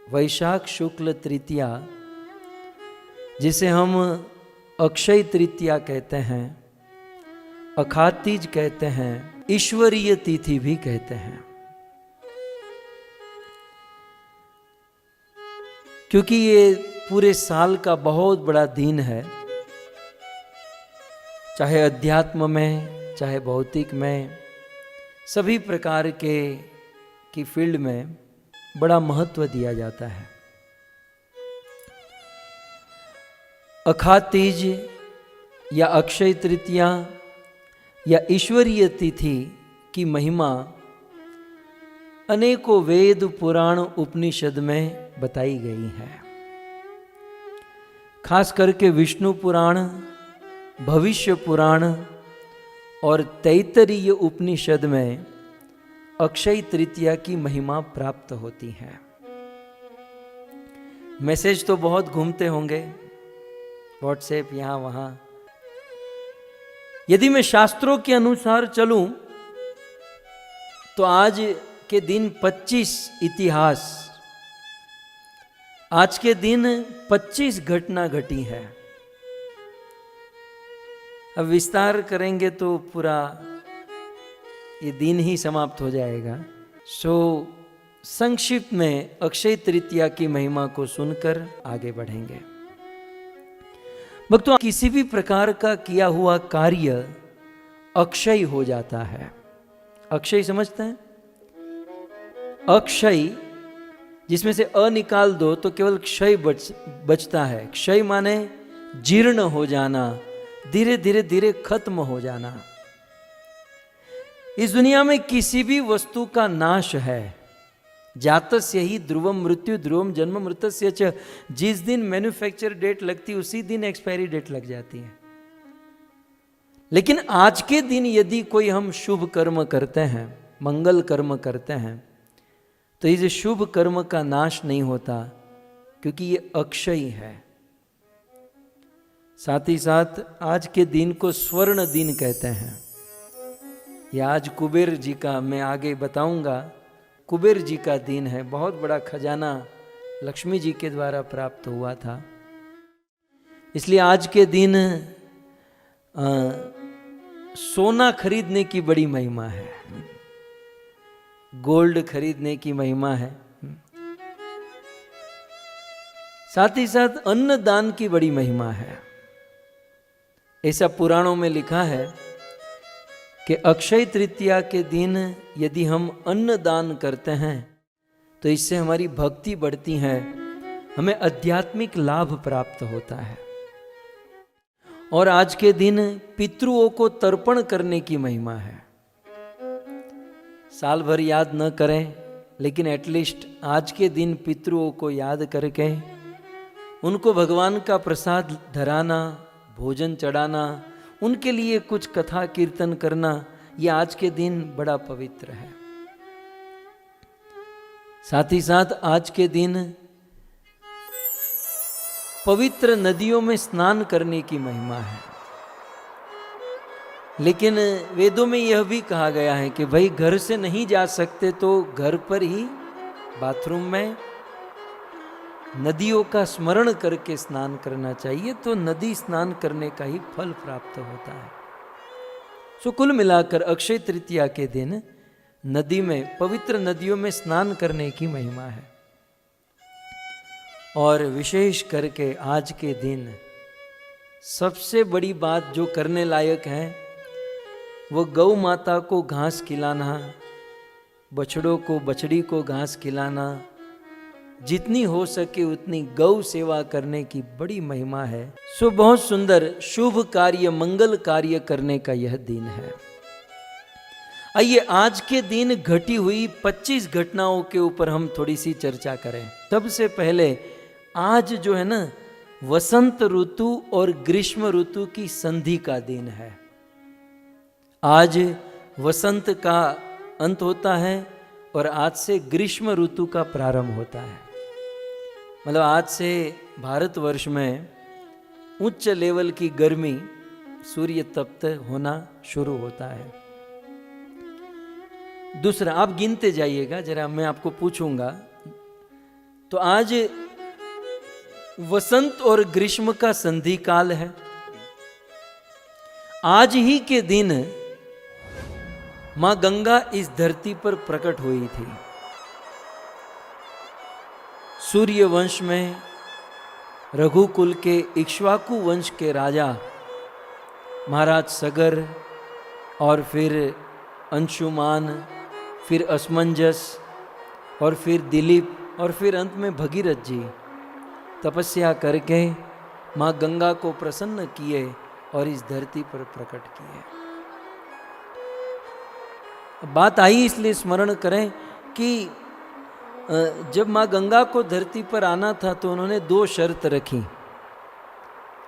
वैशाख शुक्ल तृतीया, जिसे हम अक्षय तृतीया कहते हैं, अखात तीज कहते हैं, ईश्वरीय तिथि भी कहते हैं, क्योंकि ये पूरे साल का बहुत बड़ा दिन है। चाहे अध्यात्म में, चाहे भौतिक में, सभी प्रकार की फील्ड में बड़ा महत्व दिया जाता है। अखात तीज या अक्षय तृतीया या ईश्वरीय तिथि की महिमा अनेकों वेद पुराण उपनिषद में बताई गई है। खास करके विष्णु पुराण, भविष्य पुराण और तैत्तरीय उपनिषद में अक्षय तृतीया की महिमा प्राप्त होती है। मैसेज तो बहुत घूमते होंगे व्हाट्सएप यहां वहां। यदि मैं शास्त्रों के अनुसार चलूं तो आज के दिन 25 इतिहास, आज के दिन 25 घटना घटी है। अब विस्तार करेंगे तो पूरा ये दिन ही समाप्त हो जाएगा। संक्षिप्त में अक्षय तृतीया की महिमा को सुनकर आगे बढ़ेंगे। भक्तों, किसी भी प्रकार का किया हुआ कार्य अक्षय हो जाता है। अक्षय समझते हैं? अक्षय, जिसमें से अ निकाल दो तो केवल क्षय बचता है। क्षय माने जीर्ण हो जाना, धीरे धीरे धीरे खत्म हो जाना। इस दुनिया में किसी भी वस्तु का नाश है। जातस्य ही ध्रुवम मृत्यु ध्रुवम जन्म मृतस्य च। जिस दिन मैन्युफैक्चर डेट लगती है उसी दिन एक्सपायरी डेट लग जाती है। लेकिन आज के दिन यदि कोई हम शुभ कर्म करते हैं, मंगल कर्म करते हैं, तो इस शुभ कर्म का नाश नहीं होता, क्योंकि ये अक्षय है। साथ ही साथ आज के दिन को स्वर्ण दिन कहते हैं। ये आज कुबेर जी का, मैं आगे बताऊंगा, कुबेर जी का दिन है। बहुत बड़ा खजाना लक्ष्मी जी के द्वारा प्राप्त हुआ था, इसलिए आज के दिन सोना खरीदने की बड़ी महिमा है, गोल्ड खरीदने की महिमा है। साथ ही साथ अन्न दान की बड़ी महिमा है। ऐसा पुराणों में लिखा है कि अक्षय तृतीया के दिन यदि हम अन्न दान करते हैं तो इससे हमारी भक्ति बढ़ती है, हमें आध्यात्मिक लाभ प्राप्त होता है। और आज के दिन पितृओं को तर्पण करने की महिमा है। साल भर याद न करें, लेकिन एटलीस्ट आज के दिन पितृओं को याद करके उनको भगवान का प्रसाद धराना, भोजन चढ़ाना, उनके लिए कुछ कथा कीर्तन करना, यह आज के दिन बड़ा पवित्र है। साथ ही साथ आज के दिन पवित्र नदियों में स्नान करने की महिमा है। लेकिन वेदों में यह भी कहा गया है कि भाई घर से नहीं जा सकते तो घर पर ही बाथरूम में नदियों का स्मरण करके स्नान करना चाहिए, तो नदी स्नान करने का ही फल प्राप्त होता है। कुल मिलाकर अक्षय तृतीया के दिन नदी में, पवित्र नदियों में स्नान करने की महिमा है। और विशेष करके आज के दिन सबसे बड़ी बात जो करने लायक है वो गौ माता को घास खिलाना, बछड़ों को, बछड़ी को घास खिलाना, जितनी हो सके उतनी गौ सेवा करने की बड़ी महिमा है। बहुत सुंदर शुभ कार्य, मंगल कार्य करने का यह दिन है। आइए आज के दिन घटी हुई 25 घटनाओं के ऊपर हम थोड़ी सी चर्चा करें। सबसे पहले आज जो है ना, वसंत ऋतु और ग्रीष्म ऋतु की संधि का दिन है। आज वसंत का अंत होता है और आज से ग्रीष्म ऋतु का प्रारंभ होता है। मतलब आज से भारतवर्ष में उच्च लेवल की गर्मी, सूर्य तप्त होना शुरू होता है। दूसरा, आप गिनते जाइएगा जरा, मैं आपको पूछूंगा तो आज वसंत और ग्रीष्म का संधि काल है। आज ही के दिन मां गंगा इस धरती पर प्रकट हुई थी। सूर्य वंश में रघुकुल के इक्ष्वाकु वंश के राजा महाराज सगर और फिर अंशुमान, फिर असमंजस और फिर दिलीप और फिर अंत में भगीरथ जी तपस्या करके मां गंगा को प्रसन्न किए और इस धरती पर प्रकट किए। बात आई इसलिए स्मरण करें कि जब मां गंगा को धरती पर आना था तो उन्होंने 2 शर्त रखी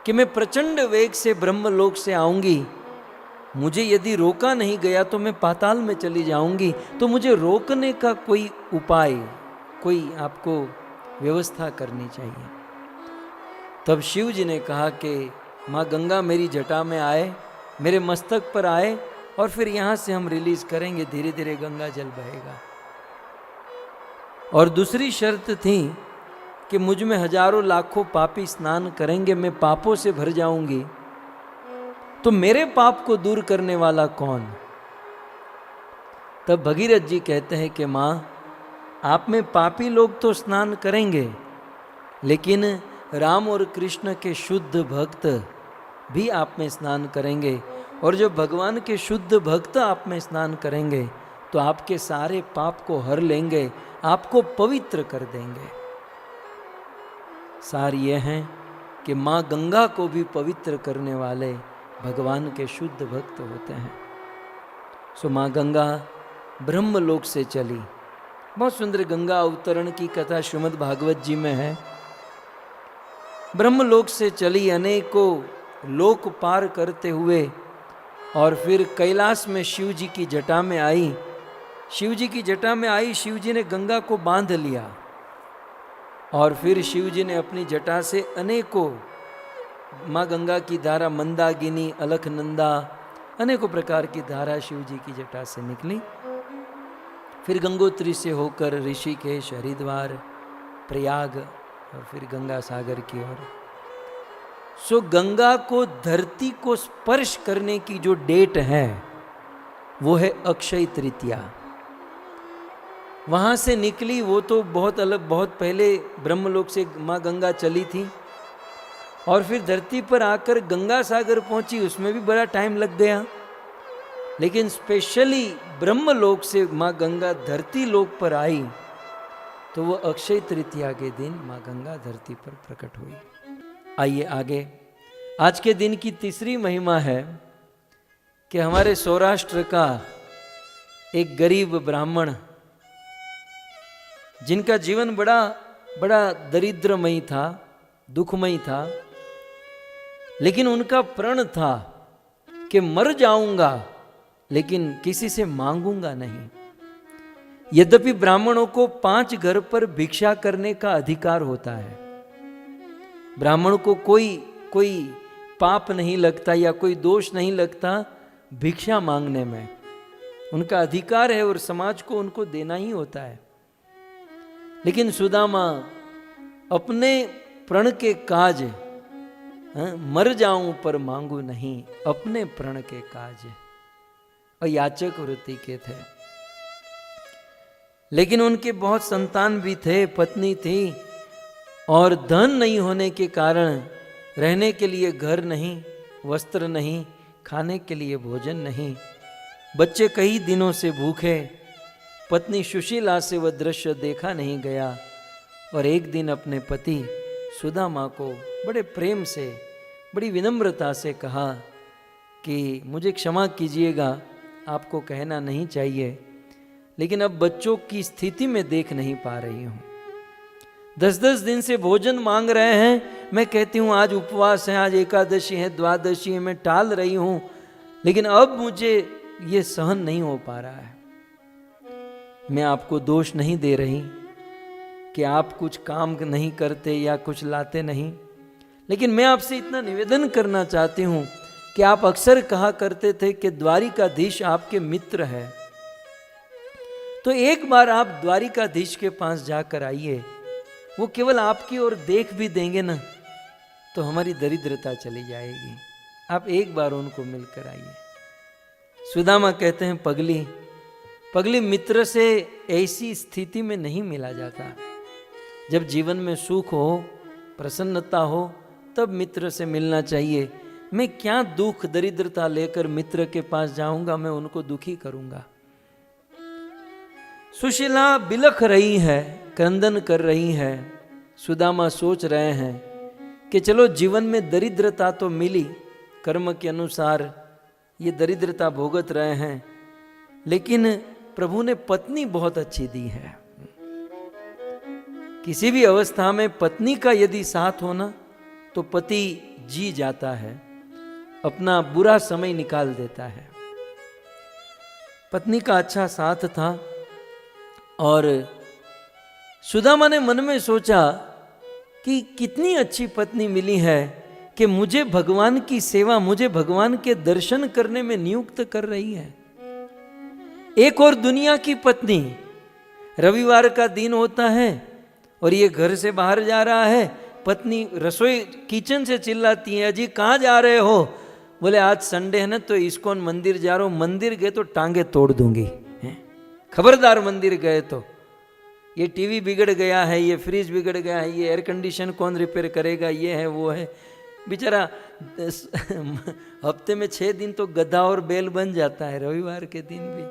कि मैं प्रचंड वेग से ब्रह्मलोक से आऊंगी, मुझे यदि रोका नहीं गया तो मैं पाताल में चली जाऊंगी, तो मुझे रोकने का कोई उपाय, कोई आपको व्यवस्था करनी चाहिए। तब शिव जी ने कहा कि माँ गंगा मेरी जटा में आए, मेरे मस्तक पर आए और फिर यहाँ से हम रिलीज करेंगे, धीरे धीरे गंगा जल बहेगा। और दूसरी शर्त थी कि मुझ में हजारों लाखों पापी स्नान करेंगे, मैं पापों से भर जाऊंगी, तो मेरे पाप को दूर करने वाला कौन? तब भगीरथ जी कहते हैं कि माँ आप में पापी लोग तो स्नान करेंगे, लेकिन राम और कृष्ण के शुद्ध भक्त भी आप में स्नान करेंगे, और जब भगवान के शुद्ध भक्त आप में स्नान करेंगे तो आपके सारे पाप को हर लेंगे, आपको पवित्र कर देंगे। सार ये हैं कि माँ गंगा को भी पवित्र करने वाले भगवान के शुद्ध भक्त होते हैं। सो माँ गंगा ब्रह्मलोक से चली। बहुत सुंदर गंगा अवतरण की कथा श्रीमद् भागवत जी में है। ब्रह्मलोक से चली, अनेकों लोक पार करते हुए, और फिर कैलाश में शिव जी की जटा में आई। शिव जी की जटा में आई, शिव जी ने गंगा को बांध लिया और फिर शिव जी ने अपनी जटा से अनेकों माँ गंगा की धारा, मंदाकिनी, अलखनंदा, अनेकों प्रकार की धारा शिव जी की जटा से निकली। फिर गंगोत्री से होकर ऋषिकेश, हरिद्वार, प्रयाग और फिर गंगा सागर की ओर। सो गंगा को धरती को स्पर्श करने की जो डेट है वो है अक्षय तृतीया। वहां से निकली वो तो बहुत अलग, बहुत पहले ब्रह्मलोक से माँ गंगा चली थी और फिर धरती पर आकर गंगा सागर पहुंची, उसमें भी बड़ा टाइम लग गया। लेकिन स्पेशली ब्रह्मलोक से माँ गंगा धरती लोक पर आई तो वो अक्षय तृतीया के दिन माँ गंगा धरती पर प्रकट हुई। आइए आगे। आज के दिन की तीसरी महिमा है कि हमारे सौराष्ट्र का एक गरीब ब्राह्मण, जिनका जीवन बड़ा बड़ा दरिद्रमयी था, दुखमयी था, लेकिन उनका प्रण था कि मर जाऊंगा लेकिन किसी से मांगूंगा नहीं। यद्यपि ब्राह्मणों को 5 घर पर भिक्षा करने का अधिकार होता है, ब्राह्मण को कोई पाप नहीं लगता या कोई दोष नहीं लगता भिक्षा मांगने में, उनका अधिकार है और समाज को उनको देना ही होता है। लेकिन सुदामा अपने प्रण के काज, मर जाऊं पर मांगू नहीं, अपने प्रण के काज अयाचक वृत्ति के थे। लेकिन उनके बहुत संतान भी थे, पत्नी थी, और धन नहीं होने के कारण रहने के लिए घर नहीं, वस्त्र नहीं, खाने के लिए भोजन नहीं, बच्चे कई दिनों से भूखे, पत्नी सुशीला से वह दृश्य देखा नहीं गया। और एक दिन अपने पति सुदामा को बड़े प्रेम से, बड़ी विनम्रता से कहा कि मुझे क्षमा कीजिएगा, आपको कहना नहीं चाहिए, लेकिन अब बच्चों की स्थिति में देख नहीं पा रही हूँ। 10-10 दिन से भोजन मांग रहे हैं, मैं कहती हूँ आज उपवास है, आज एकादशी है, द्वादशी है, मैं टाल रही हूँ, लेकिन अब मुझे ये सहन नहीं हो पा रहा है। मैं आपको दोष नहीं दे रही कि आप कुछ काम नहीं करते या कुछ लाते नहीं, लेकिन मैं आपसे इतना निवेदन करना चाहती हूँ कि आप अक्सर कहा करते थे कि द्वारिकाधीश आपके मित्र है, तो एक बार आप द्वारिकाधीश के पास जाकर आइए, वो केवल आपकी ओर देख भी देंगे ना तो हमारी दरिद्रता चली जाएगी। आप एक बार उनको मिलकर आइए। सुदामा कहते हैं, पगली पगली मित्र से ऐसी स्थिति में नहीं मिला जाता। जब जीवन में सुख हो, प्रसन्नता हो, तब मित्र से मिलना चाहिए। मैं क्या दुख दरिद्रता लेकर मित्र के पास जाऊंगा, मैं उनको दुखी करूंगा। सुशीला बिलख रही है, क्रंदन कर रही है। सुदामा सोच रहे हैं कि चलो जीवन में दरिद्रता तो मिली, कर्म के अनुसार ये दरिद्रता भोगत रहे हैं, लेकिन प्रभु ने पत्नी बहुत अच्छी दी है। किसी भी अवस्था में पत्नी का यदि साथ होना तो पति जी जाता है, अपना बुरा समय निकाल देता है। पत्नी का अच्छा साथ था और सुदामा ने मन में सोचा कि कितनी अच्छी पत्नी मिली है कि मुझे भगवान की सेवा, मुझे भगवान के दर्शन करने में नियुक्त कर रही है। एक और दुनिया की पत्नी, रविवार का दिन होता है और ये घर से बाहर जा रहा है, पत्नी रसोई किचन से चिल्लाती है, अजी कहाँ जा रहे हो? बोले आज संडे है ना तो इस्कॉन मंदिर जा रहा हूँ, मंदिर गए तो टांगे तोड़ दूंगी, खबरदार मंदिर गए तो। ये टीवी बिगड़ गया है, ये फ्रिज बिगड़ गया है, ये एयर कंडीशन कौन रिपेयर करेगा, ये है वो है। बेचारा हफ्ते में 6 दिन तो गधा और बैल बन जाता है, रविवार के दिन भी।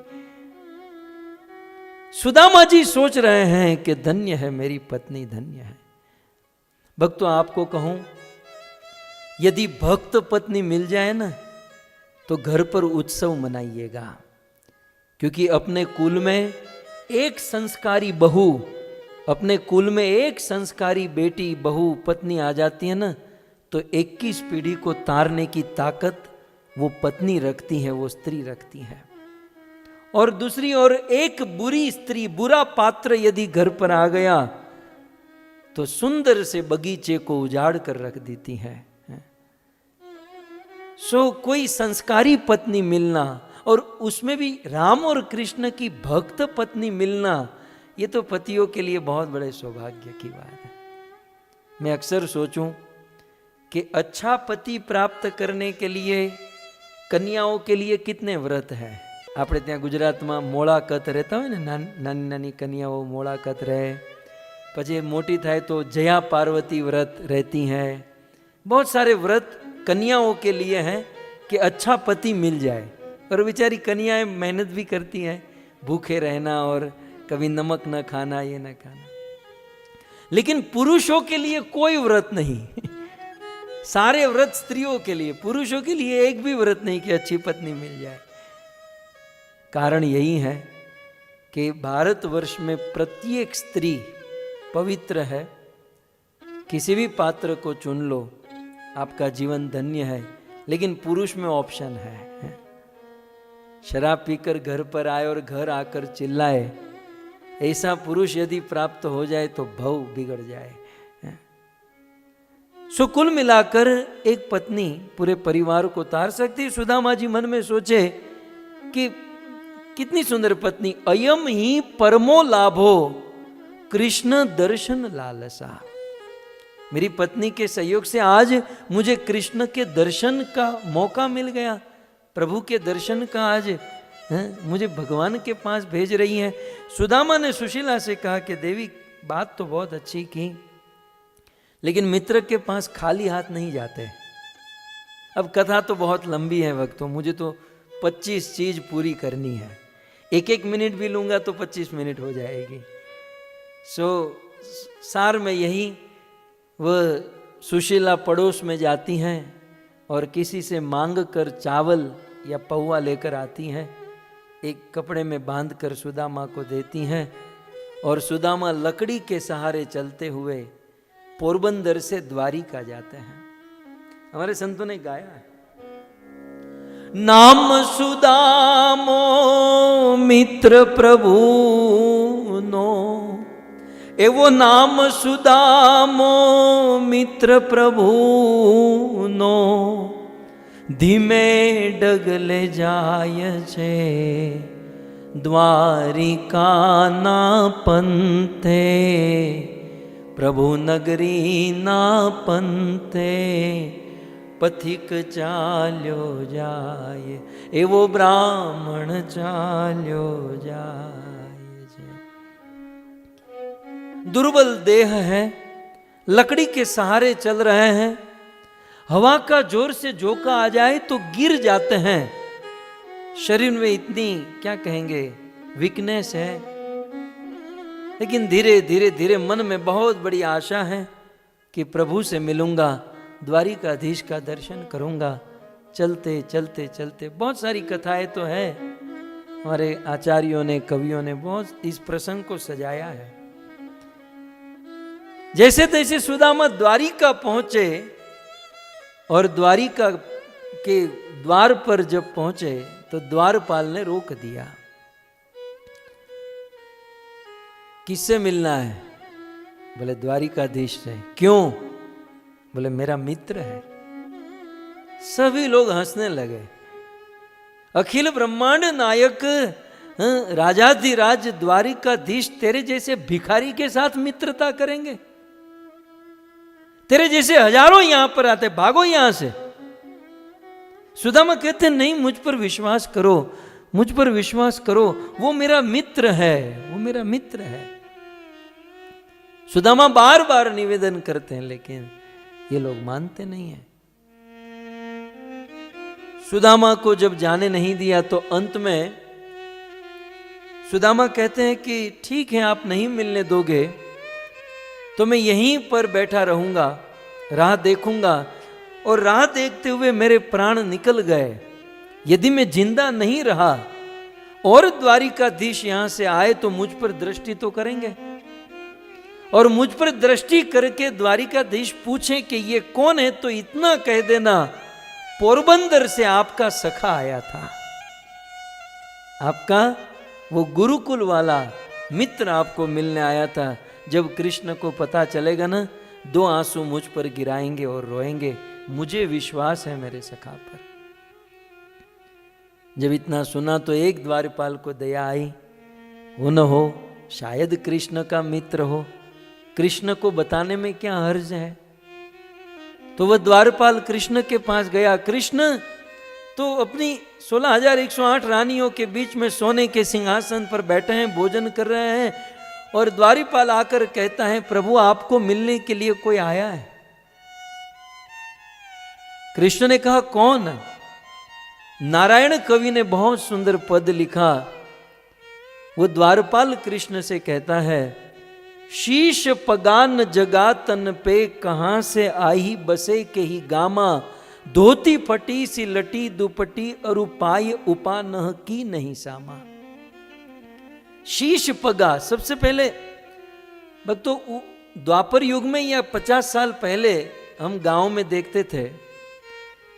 सुदामा जी सोच रहे हैं कि धन्य है मेरी पत्नी, धन्य है। भक्तों, आपको कहूं, यदि भक्त पत्नी मिल जाए ना तो घर पर उत्सव मनाइएगा, क्योंकि अपने कुल में एक संस्कारी बहू, अपने कुल में एक संस्कारी बेटी बहू पत्नी आ जाती है ना तो 21 पीढ़ी को तारने की ताकत वो पत्नी रखती है, वो स्त्री रखती है। और दूसरी ओर एक बुरी स्त्री, बुरा पात्र यदि घर पर आ गया तो सुंदर से बगीचे को उजाड़ कर रख देती है। सो कोई संस्कारी पत्नी मिलना, और उसमें भी राम और कृष्ण की भक्त पत्नी मिलना, ये तो पतियों के लिए बहुत बड़े सौभाग्य की बात है। मैं अक्सर सोचूं कि अच्छा पति प्राप्त करने के लिए कन्याओं के लिए कितने व्रत है। આપણે ત્યાં ગુજરાતમાં મોળાકત રહેતા હોય ને, નાની નાની કન્યાઓ મોળાકત રહે, પછી મોટી થાય તો જયા પાર્વતી व्रत रहती हैं। बहुत सारे व्रत कन्याओं के लिए हैं कि अच्छा पति मिल जाए। और बेचारी कन्याएं मेहनत भी करती हैं, भूखे रहना और कभी नमक न खाना, ये न खाना। लेकिन पुरुषों के लिए कोई व्रत नहीं। सारे व्रत स्त्रियों के लिए, पुरुषों के लिए एक भी व्रत नहीं कि अच्छी पत्नी मिल जाए। कारण यही है कि भारतवर्ष में प्रत्येक स्त्री पवित्र है। किसी भी पात्र को चुन लो, आपका जीवन धन्य है। लेकिन पुरुष में ऑप्शन है। शराब पीकर घर पर आए और घर आकर चिल्लाए, ऐसा पुरुष यदि प्राप्त हो जाए तो भव बिगड़ जाए। सो कुल मिलाकर एक पत्नी पूरे परिवार को तार सकती। सुदामा जी मन में सोचे कि कितनी सुंदर पत्नी, अयम ही परमो लाभो कृष्ण दर्शन लालसा। मेरी पत्नी के सहयोग से आज मुझे कृष्ण के दर्शन का मौका मिल गया, प्रभु के दर्शन का आज मुझे भगवान के पास भेज रही है। सुदामा ने सुशीला से कहा कि देवी बात तो बहुत अच्छी की, लेकिन मित्र के पास खाली हाथ नहीं जाते। अब कथा तो बहुत लंबी है भक्तों, मुझे तो 25 चीज पूरी करनी है। एक मिनट भी लूंगा तो 25 मिनट हो जाएगी। सो सार में यही, वह सुशीला पड़ोस में जाती हैं और किसी से मांग कर चावल या पौवा लेकर आती हैं, एक कपड़े में बांधकर सुदामा को देती हैं। और सुदामा लकड़ी के सहारे चलते हुए पोरबंदर से द्वारिका जाते हैं। हमारे संतों ने गाया है, नाम सुदामो मित्र प्रभु नो, एवो नाम सुदामो मित्र प्रभु नो, धीमे डगले जाय छे द्वारिका ना पंथे, प्रभु नगरी ना पंथे पथिक चाल्यो जाए, एवो ब्राह्मण चाल्यो जाए। दुर्बल देह है, लकड़ी के सहारे चल रहे हैं, हवा का जोर से झोंका आ जाए तो गिर जाते हैं। शरीर में इतनी क्या कहेंगे वीकनेस है, लेकिन धीरे धीरे धीरे मन में बहुत बड़ी आशा है कि प्रभु से मिलूंगा, द्वारिकाधीश का दर्शन करूंगा। चलते चलते चलते बहुत सारी कथाएं तो है, हमारे आचार्यों ने कवियों ने बहुत इस प्रसंग को सजाया है। जैसे तैसे सुदामा द्वारिका पहुंचे और द्वारिका के द्वार पर जब पहुंचे तो द्वारपाल ने रोक दिया। किससे मिलना है? बोले द्वारिकाधीश से। क्यों? बोले मेरा मित्र है। सभी लोग हंसने लगे। अखिल ब्रह्मांड नायक राजाधिराज द्वारिकाधीश तेरे जैसे भिखारी के साथ मित्रता करेंगे? तेरे जैसे हजारों यहां पर आते, भागो यहां से। सुदामा कहते नहीं, मुझ पर विश्वास करो, मुझ पर विश्वास करो, वो मेरा मित्र है, वो मेरा मित्र है। सुदामा बार बार निवेदन करते हैं, लेकिन ये लोग मानते नहीं हैं। सुदामा को जब जाने नहीं दिया तो अंत में सुदामा कहते हैं कि ठीक है, आप नहीं मिलने दोगे तो मैं यहीं पर बैठा रहूंगा, राह देखूंगा, और राह देखते हुए मेरे प्राण निकल गए। यदि मैं जिंदा नहीं रहा और द्वारिकाधीश यहां से आए तो मुझ पर दृष्टि तो करेंगे, और मुझ पर दृष्टि करके द्वारिकाधीश पूछे कि ये कौन है, तो इतना कह देना पोरबंदर से आपका सखा आया था, आपका वो गुरुकुल वाला मित्र आपको मिलने आया था। जब कृष्ण को पता चलेगा ना, 2 आंसू मुझ पर गिराएंगे और रोएंगे। मुझे विश्वास है मेरे सखा पर। जब इतना सुना तो एक द्वारपाल को दया आई, वो न हो शायद कृष्ण का मित्र हो, कृष्ण को बताने में क्या हर्ज है। तो वह द्वारपाल कृष्ण के पास गया। कृष्ण तो अपनी 16,108 रानियों के बीच में सोने के सिंहासन पर बैठे हैं, भोजन कर रहे हैं, और द्वारपाल आकर कहता है प्रभु आपको मिलने के लिए कोई आया है। कृष्ण ने कहा कौन? नारायण कवि ने बहुत सुंदर पद लिखा। वो द्वारपाल कृष्ण से कहता है, शीश पगान जगातन पे कहां से आई बसे के ही गामा, धोती फटी सी लटी दुपटी और उपाय उपा नह की नहीं सामा। शीश पगा, सबसे पहले भक्तों द्वापर युग में या 50 साल पहले हम गांव में देखते थे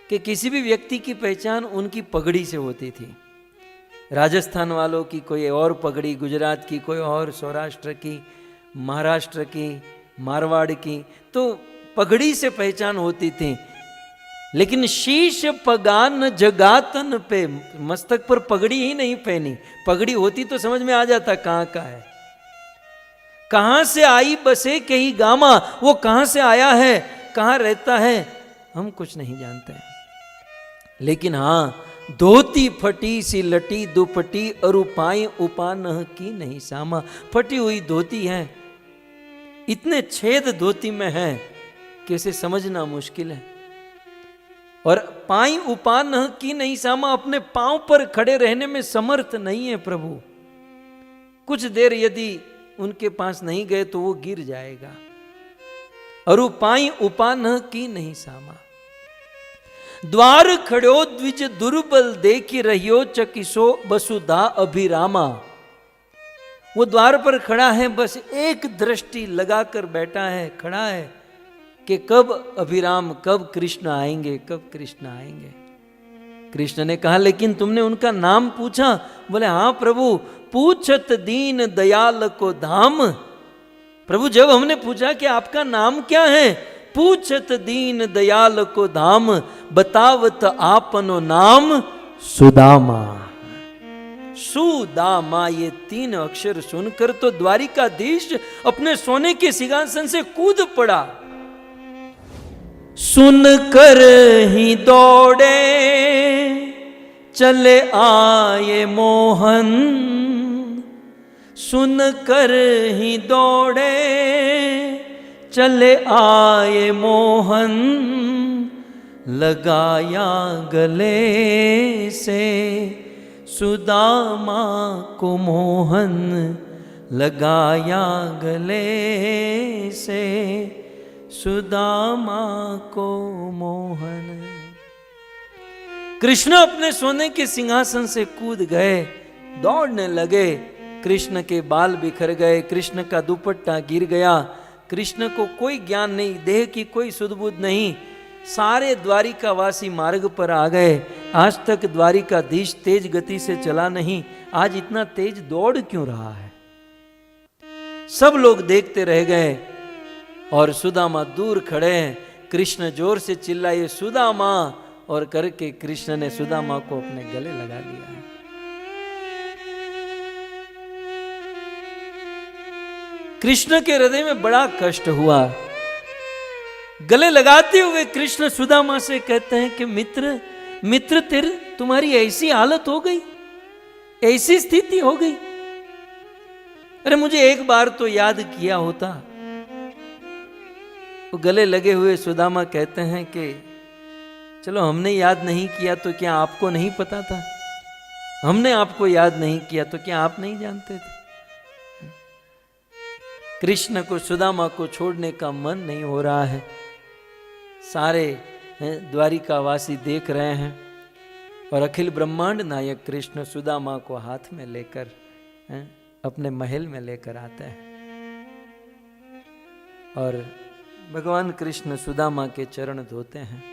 कि किसी भी व्यक्ति की पहचान उनकी पगड़ी से होती थी। राजस्थान वालों की कोई और पगड़ी, गुजरात की कोई और, सौराष्ट्र की, महाराष्ट्र की, मारवाड़ की, तो पगड़ी से पहचान होती थी। लेकिन शीश पगान जगातन पे, मस्तक पर पगड़ी ही नहीं पहनी। पगड़ी होती तो समझ में आ जाता कहां का है। कहां से आई बसे कहीं गामा, वो कहां से आया है, कहां रहता है, हम कुछ नहीं जानते हैं। लेकिन हां, धोती फटी सी लटी दुपटी और उपाय उपान की नहीं सामा। फटी हुई धोती है, इतने छेद धोती में है कि इसे समझना मुश्किल है। और पाई उपान की नहीं सामा, अपने पांव पर खड़े रहने में समर्थ नहीं है प्रभु। कुछ देर यदि उनके पास नहीं गए तो वो गिर जाएगा। और उपाई उपान की नहीं सामा। द्वार खड़ो द्विज दुर्बल देखी रहियो चकिसो बसुधा अभिरामा। वो द्वार पर खड़ा है, बस एक दृष्टि लगाकर बैठा है, खड़ा है कि कब अभिराम, कब कृष्ण आएंगे, कब कृष्ण आएंगे। कृष्ण ने कहा लेकिन तुमने उनका नाम पूछा? बोले हाँ प्रभु, पूछत दीन दयाल को धाम। प्रभु जब हमने पूछा कि आपका नाम क्या है, पूछत दीन दयाल को धाम, बतावत आपनो नाम सुदामा। सुदामा, ये 3 अक्षर सुनकर तो द्वारिकाधीश अपने सोने के सिंहासन से कूद पड़ा। सुनकर ही दौड़े चले आए मोहन, सुनकर ही दौड़े चले आए मोहन, लगाया गले से सुदामा को मोहन, लगाया गले से सुदामा को मोहन। कृष्ण अपने सोने के सिंहासन से कूद गए, दौड़ने लगे। कृष्ण के बाल बिखर गए, कृष्ण का दुपट्टा गिर गया। कृष्ण को कोई ज्ञान नहीं, देह की कोई सुध-बुध नहीं। सारे द्वारिकावासी मार्ग पर आ गए। आज तक द्वारिकाधीश तेज गति से चला नहीं, आज इतना तेज दौड़ क्यों रहा है? सब लोग देखते रह गए और सुदामा दूर खड़े हैं। कृष्ण जोर से चिल्लाए, सुदामा, और करके कृष्ण ने सुदामा को अपने गले लगा लिया है। कृष्ण के हृदय में बड़ा कष्ट हुआ। गले लगाते हुए कृष्ण सुदामा से कहते हैं कि मित्र, मित्र तेरे तुम्हारी ऐसी हालत हो गई, ऐसी स्थिति हो गई। अरे मुझे एक बार तो याद किया होता। वो गले लगे हुए सुदामा कहते हैं कि चलो हमने याद नहीं किया तो क्या आपको नहीं पता था? हमने आपको याद नहीं किया तो क्या आप नहीं जानते थे? कृष्ण को सुदामा को छोड़ने का मन नहीं हो रहा है। सारे द्वारिकावासी देख रहे हैं और अखिल ब्रह्मांड नायक कृष्ण सुदामा को हाथ में लेकर अपने महल में लेकर आते हैं और भगवान कृष्ण सुदामा के चरण धोते हैं।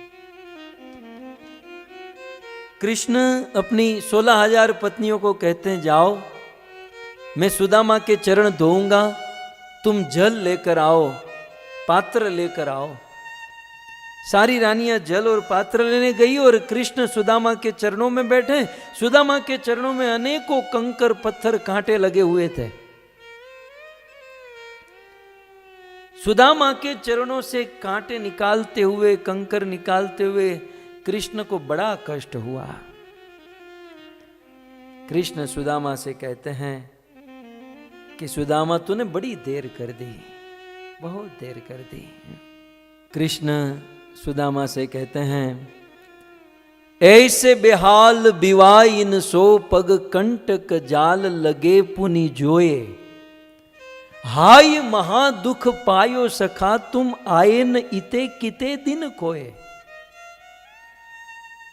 कृष्ण अपनी 16,000 पत्नियों को कहते हैं, जाओ मैं सुदामा के चरण धोऊंगा, तुम जल लेकर आओ, पात्र लेकर आओ। सारी रानियां जल और पात्र लेने गई और कृष्ण सुदामा के चरणों में बैठे। सुदामा के चरणों में अनेकों कंकर पत्थर कांटे लगे हुए थे। सुदामा के चरणों से कांटे निकालते हुए, कंकर निकालते हुए कृष्ण को बड़ा कष्ट हुआ। कृष्ण सुदामा से कहते हैं कि सुदामा तूने बड़ी देर कर दी, बहुत देर कर दी। कृष्ण सुदामा से कहते हैं, ऐसे बेहाल बिवाइन सो पग कंटक जाल लगे पुनि जोए, हाय महा दुख पायो सखा तुम आए न इते किते दिन कोए।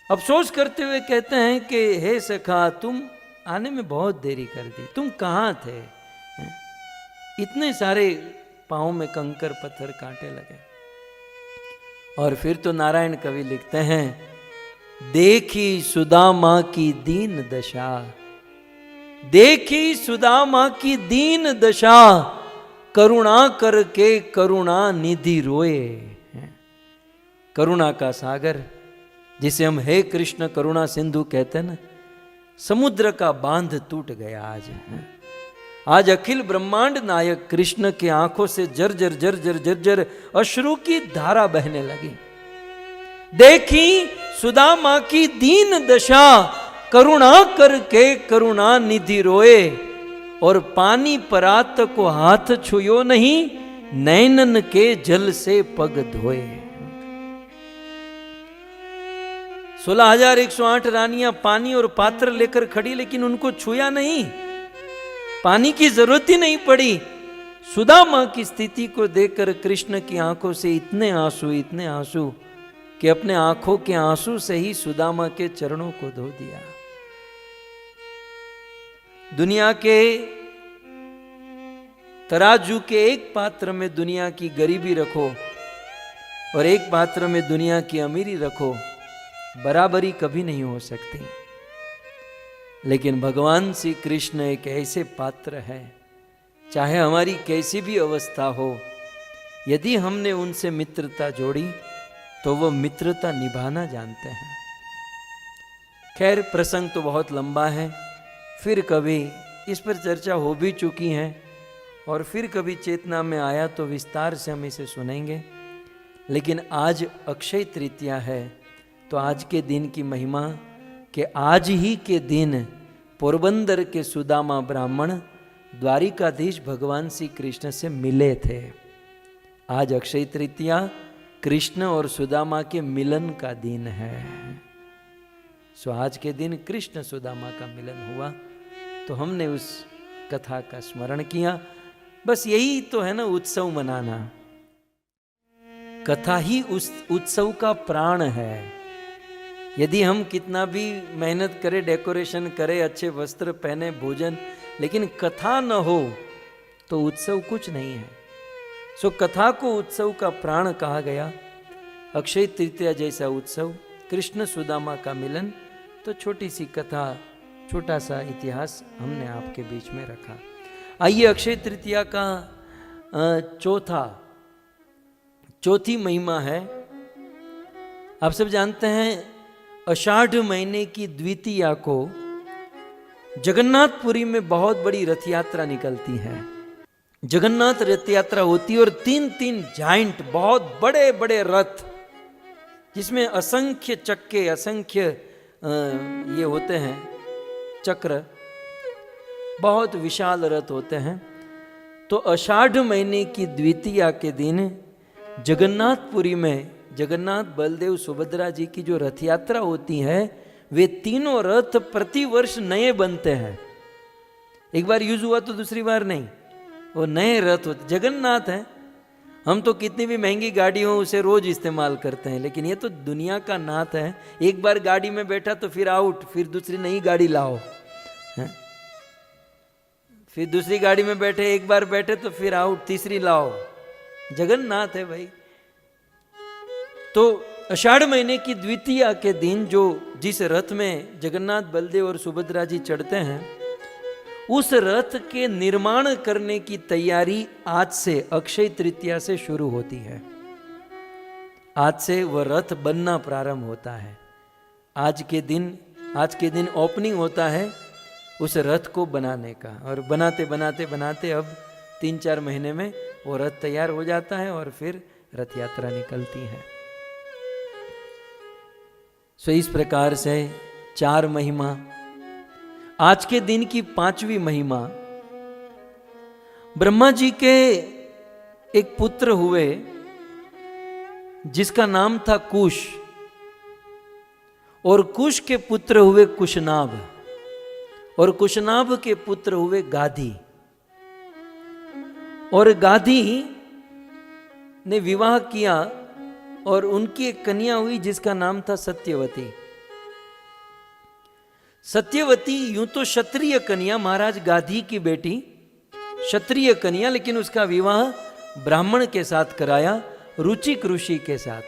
अफसोस करते हुए कहते हैं कि हे सखा तुम आने में बहुत देरी कर दी, तुम कहाँ थे? इतने सारे पाँव में कंकर पत्थर कांटे लगे। और फिर तो नारायण कवि लिखते हैं, देखी सुदामा की दीन दशा, देखी सुदामा की दीन दशा, करुणा करके करुणा निधि रोए। करुणा का सागर जिसे हम हे कृष्ण करुणा सिंधु कहते हैं ना, समुद्र का बांध टूट गया आज। आज अखिल ब्रह्मांड नायक कृष्ण की आंखों से जर्जर जर्जर जर्जर अश्रु की धारा बहने लगी। देखी सुदामा की दीन दशा, करुणा करके करुणा निधि रोए, और पानी परात को हाथ छुयो नहीं, नैनन के जल से पग धोए। 16,108 रानियां पानी और पात्र लेकर खड़ी, लेकिन उनको छुया नहीं, पानी की जरूरत ही नहीं पड़ी। सुदामा की स्थिति को देखकर कृष्ण की आंखों से इतने आंसू कि अपने आंखों के आंसू से ही सुदामा के चरणों को धो दिया। दुनिया के तराजू के एक पात्र में दुनिया की गरीबी रखो और एक पात्र में दुनिया की अमीरी रखो, बराबरी कभी नहीं हो सकती। लेकिन भगवान श्री कृष्ण एक ऐसे पात्र है, चाहे हमारी कैसी भी अवस्था हो, यदि हमने उनसे मित्रता जोड़ी तो वो मित्रता निभाना जानते हैं। खैर प्रसंग तो बहुत लंबा है, फिर कभी इस पर चर्चा हो भी चुकी है और फिर कभी चेतना में आया तो विस्तार से हम इसे सुनेंगे। लेकिन आज अक्षय तृतीया है, तो आज के दिन की महिमा कि आज ही के दिन पोरबंदर के सुदामा ब्राह्मण द्वारिकाधीश भगवान श्री कृष्ण से मिले थे। आज अक्षय तृतीया कृष्ण और सुदामा के मिलन का दिन है। सो आज के दिन कृष्ण सुदामा का मिलन हुआ, तो हमने उस कथा का स्मरण किया। बस यही तो है ना उत्सव मनाना। कथा ही उस उत्सव का प्राण है। यदि हम कितना भी मेहनत करें, डेकोरेशन करें, अच्छे वस्त्र पहने, भोजन, लेकिन कथा न हो तो उत्सव कुछ नहीं है। सो कथा को उत्सव का प्राण कहा गया। अक्षय तृतीया जैसा उत्सव, कृष्ण सुदामा का मिलन, तो छोटी सी कथा, छोटा सा इतिहास हमने आपके बीच में रखा। आइए अक्षय तृतीया का चौथी महिमा है। आप सब जानते हैं आषाढ़ महीने की द्वितीया को जगन्नाथपुरी में बहुत बड़ी रथ यात्रा निकलती है। जगन्नाथ रथ यात्रा होती है और 3-3 जाइंट, बहुत बड़े बड़े रथ, जिसमें असंख्य चक्के, असंख्य ये होते हैं चक्र, बहुत विशाल रथ होते हैं। तो आषाढ़ महीने की द्वितीया के दिन जगन्नाथपुरी में जगन्नाथ, बलदेव, सुभद्रा जी की जो रथ यात्रा होती है, वे तीनों रथ प्रतिवर्ष नए बनते हैं। एक बार यूज हुआ तो दूसरी बार नहीं, वो नए रथ होते। जगन्नाथ है, हम तो कितनी भी महंगी गाड़ी हो उसे रोज इस्तेमाल करते हैं, लेकिन ये तो दुनिया का नाथ है। एक बार गाड़ी में बैठा तो फिर आउट, फिर दूसरी नई गाड़ी लाओ, है? फिर दूसरी गाड़ी में बैठे, एक बार बैठे तो फिर आउट, तीसरी लाओ। जगन्नाथ है भाई। तो आषाढ़ महीने की द्वितीया के दिन जिस रथ में जगन्नाथ, बलदेव और सुभद्रा जी चढ़ते हैं, उस रथ के निर्माण करने की तैयारी आज से, अक्षय तृतीया से शुरू होती है। आज से वह रथ बनना प्रारंभ होता है। आज के दिन ओपनिंग होता है उस रथ को बनाने का, और बनाते बनाते बनाते अब 3-4 महीने में वो रथ तैयार हो जाता है और फिर रथ यात्रा निकलती है। सो इस प्रकार से 4 महिमा। आज के दिन की 5वीं महिमा, ब्रह्मा जी के एक पुत्र हुए जिसका नाम था कुश, और कुश के पुत्र हुए कुशनाभ, और कुशनाभ के पुत्र हुए गाधी, और गाधी ने विवाह किया और उनकी एक कन्या हुई जिसका नाम था सत्यवती। सत्यवती यूं तो क्षत्रिय कन्या, महाराज गाधी की बेटी, क्षत्रिय कन्या, लेकिन उसका विवाह ब्राह्मण के साथ कराया, रुचिक ऋषि के साथ।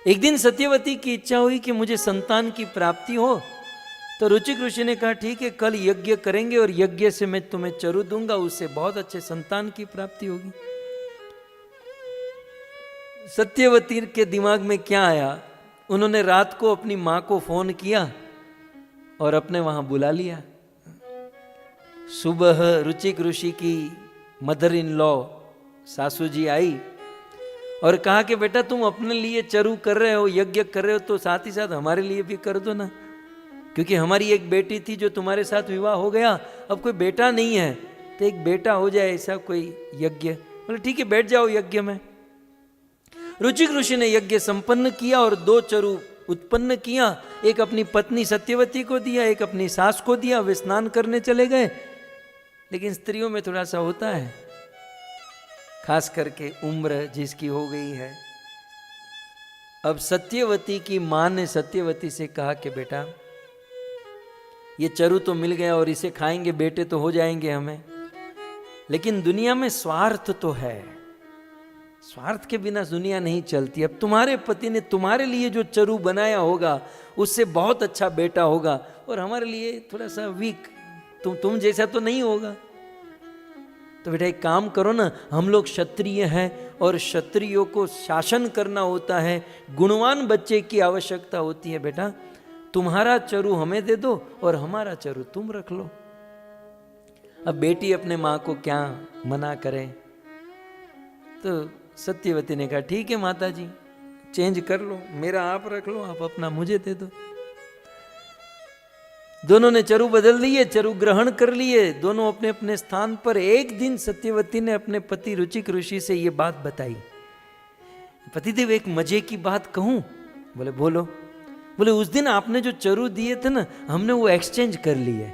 एक दिन सत्यवती की इच्छा हुई कि मुझे संतान की प्राप्ति हो, तो रुचिक ऋषि ने कहा ठीक है, कल यज्ञ करेंगे और यज्ञ से मैं तुम्हें चरु दूंगा, उससे बहुत अच्छे संतान की प्राप्ति होगी। सत्यवती के दिमाग में क्या आया, उन्होंने रात को अपनी मां को फोन किया और अपने वहां बुला लिया। सुबह रुचिक ऋषि की मदर इन लॉ सासू जी आई और कहा कि बेटा तुम अपने लिए चरु कर रहे हो, यज्ञ कर रहे हो, तो साथ ही साथ हमारे लिए भी कर दो ना, क्योंकि हमारी एक बेटी थी जो तुम्हारे साथ विवाह हो गया, अब कोई बेटा नहीं है तो एक बेटा हो जाए, ऐसा कोई यज्ञ। बोले ठीक है, बैठ जाओ यज्ञ में। रुचिक ऋषि ने यज्ञ संपन्न किया और 2 चरु उत्पन्न किया। एक अपनी पत्नी सत्यवती को दिया, एक अपनी सास को दिया। वे स्नान करने चले गए। लेकिन स्त्रियों में थोड़ा सा होता है, खास करके उम्र जिसकी हो गई है। अब सत्यवती की मां ने सत्यवती से कहा कि बेटा ये चरु तो मिल गया और इसे खाएंगे, बेटे तो हो जाएंगे हमें, लेकिन दुनिया में स्वार्थ तो है, स्वार्थ के बिना दुनिया नहीं चलती। अब तुम्हारे पति ने तुम्हारे लिए जो चरु बनाया होगा उससे बहुत अच्छा बेटा होगा, और हमारे लिए थोड़ा सा वीक, तुम जैसा तो नहीं होगा। तो बेटा एक काम करो ना, हम लोग क्षत्रिय हैं और क्षत्रियों को शासन करना होता है, गुणवान बच्चे की आवश्यकता होती है। बेटा तुम्हारा चरु हमें दे दो और हमारा चरु तुम रख लो। अब बेटी अपने माँ को क्या मना करे, तो सत्यवती ने कहा ठीक है माता जी, चेंज कर लो, मेरा आप रख लो, आप अपना मुझे दे दो। दोनों ने चरु बदल दिए, चरु ग्रहण कर लिए, दोनों अपने अपने स्थान पर। एक दिन सत्यवती ने अपने पति रुचिक ऋषि से ये बात बताई, पतिदेव एक मजे की बात कहूं? बोले बोलो। बोले उस दिन आपने जो चरु दिए थे ना, हमने वो एक्सचेंज कर लिए।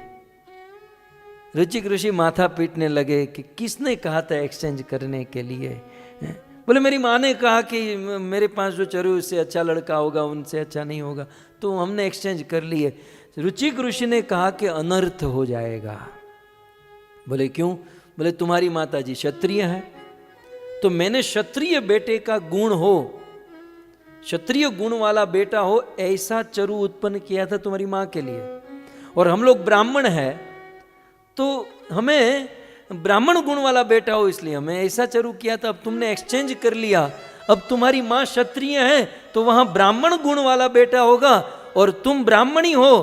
रुचिक ऋषि माथा पीटने लगे कि किसने कहा था एक्सचेंज करने के लिए? बोले मेरी माँ ने कहा कि मेरे पास जो चरु उससे अच्छा लड़का होगा, उनसे अच्छा नहीं होगा, तो हमने एक्सचेंज कर लिए। रुचिक ऋषि ने कहा कि अनर्थ हो जाएगा। बोले क्यों? बोले तुम्हारी माता जी क्षत्रिय है, तो मैंने क्षत्रिय बेटे का गुण हो, क्षत्रिय गुण वाला बेटा हो, ऐसा चरु उत्पन्न किया था तुम्हारी माँ के लिए। और हम लोग ब्राह्मण है, तो हमें ब्राह्मण गुण वाला बेटा हो, इसलिए हमें ऐसा चरु किया था। अब तुमने एक्सचेंज कर लिया, अब तुम्हारी माँ क्षत्रिय है तो वहां ब्राह्मण गुण वाला बेटा होगा, और तुम ब्राह्मणी हो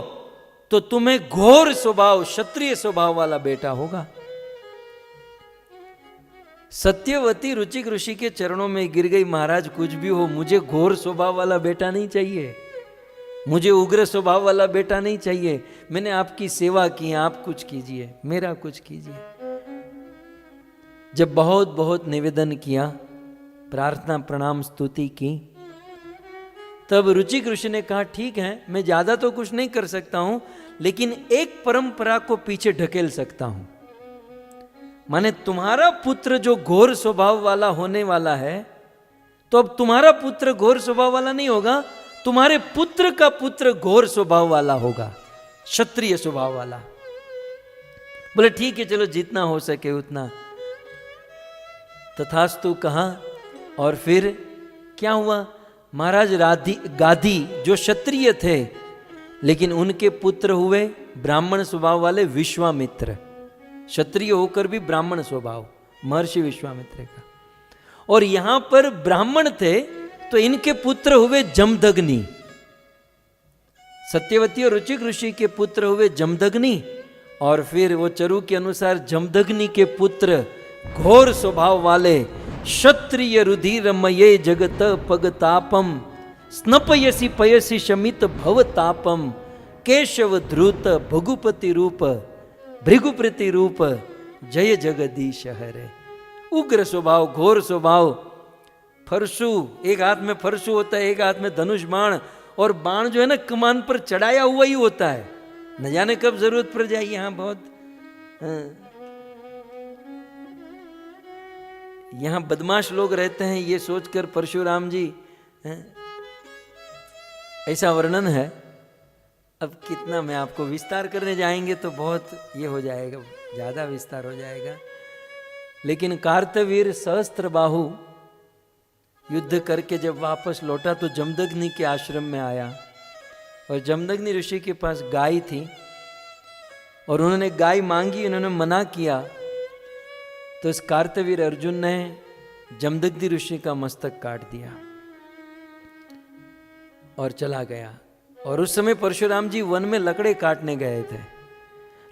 तो तुम्हें घोर स्वभाव, क्षत्रिय स्वभाव वाला बेटा होगा। सत्यवती रुचिक ऋषि के चरणों में गिर गई, महाराज कुछ भी हो, मुझे घोर स्वभाव वाला बेटा नहीं चाहिए, मुझे उग्र स्वभाव वाला बेटा नहीं चाहिए। मैंने आपकी सेवा की, आप कुछ कीजिए, मेरा कुछ कीजिए। जब बहुत बहुत निवेदन किया, प्रार्थना प्रणाम स्तुति की, तब रुचिक ऋषि ने कहा ठीक है, मैं ज्यादा तो कुछ नहीं कर सकता हूं, लेकिन एक परंपरा को पीछे ढकेल सकता हूं। माने तुम्हारा पुत्र जो घोर स्वभाव वाला होने वाला है, तो अब तुम्हारा पुत्र घोर स्वभाव वाला नहीं होगा, तुम्हारे पुत्र का पुत्र घोर स्वभाव वाला होगा, क्षत्रिय स्वभाव वाला। बोले ठीक है, चलो जितना हो सके उतना। तथास्तु कहा, और फिर क्या हुआ? महाराज गादी जो क्षत्रिय थे, लेकिन उनके पुत्र हुए ब्राह्मण स्वभाव वाले विश्वामित्र, क्षत्रिय होकर भी ब्राह्मण स्वभाव, महर्षि विश्वामित्र का। और यहां पर ब्राह्मण थे तो इनके पुत्र हुए जमदग्नि। सत्यवती और रुचिक ऋषि के पुत्र हुए जमदग्नि, और फिर वो चरु के अनुसार जमदग्नि के पुत्र घोर स्वभाव वाले क्षत्रिय रुधिरमये जगत पगतापम स्नपयसी पयसी शमित भवतापम केशव धृत भगुपति रूप भृगुप्रति रूप जय जगदीश हरे। उग्र स्वभाव, घोर स्वभाव, फरसु, एक हाथ में फरसु होता है, एक हाथ में धनुष बाण, और बाण जो है ना कमान पर चढ़ाया हुआ ही होता है, न जाने कब जरूरत पड़ जाए। यहां बहुत यहां बदमाश लोग रहते हैं, ये सोचकर परशुराम जी, ऐसा वर्णन है। अब कितना मैं आपको विस्तार करने जाएंगे तो बहुत ये हो जाएगा, ज्यादा विस्तार हो जाएगा। लेकिन कार्तवीर सहस्त्रबाहु युद्ध करके जब वापस लौटा तो जमदग्नि के आश्रम में आया, और जमदग्नि ऋषि के पास गाय थी, और उन्होंने गाय मांगी, उन्होंने मना किया, तो इस कार्तवीर अर्जुन ने जमदग्नि ऋषि का मस्तक काट दिया और चला गया। और उस समय परशुराम जी वन में लकड़े काटने गए थे,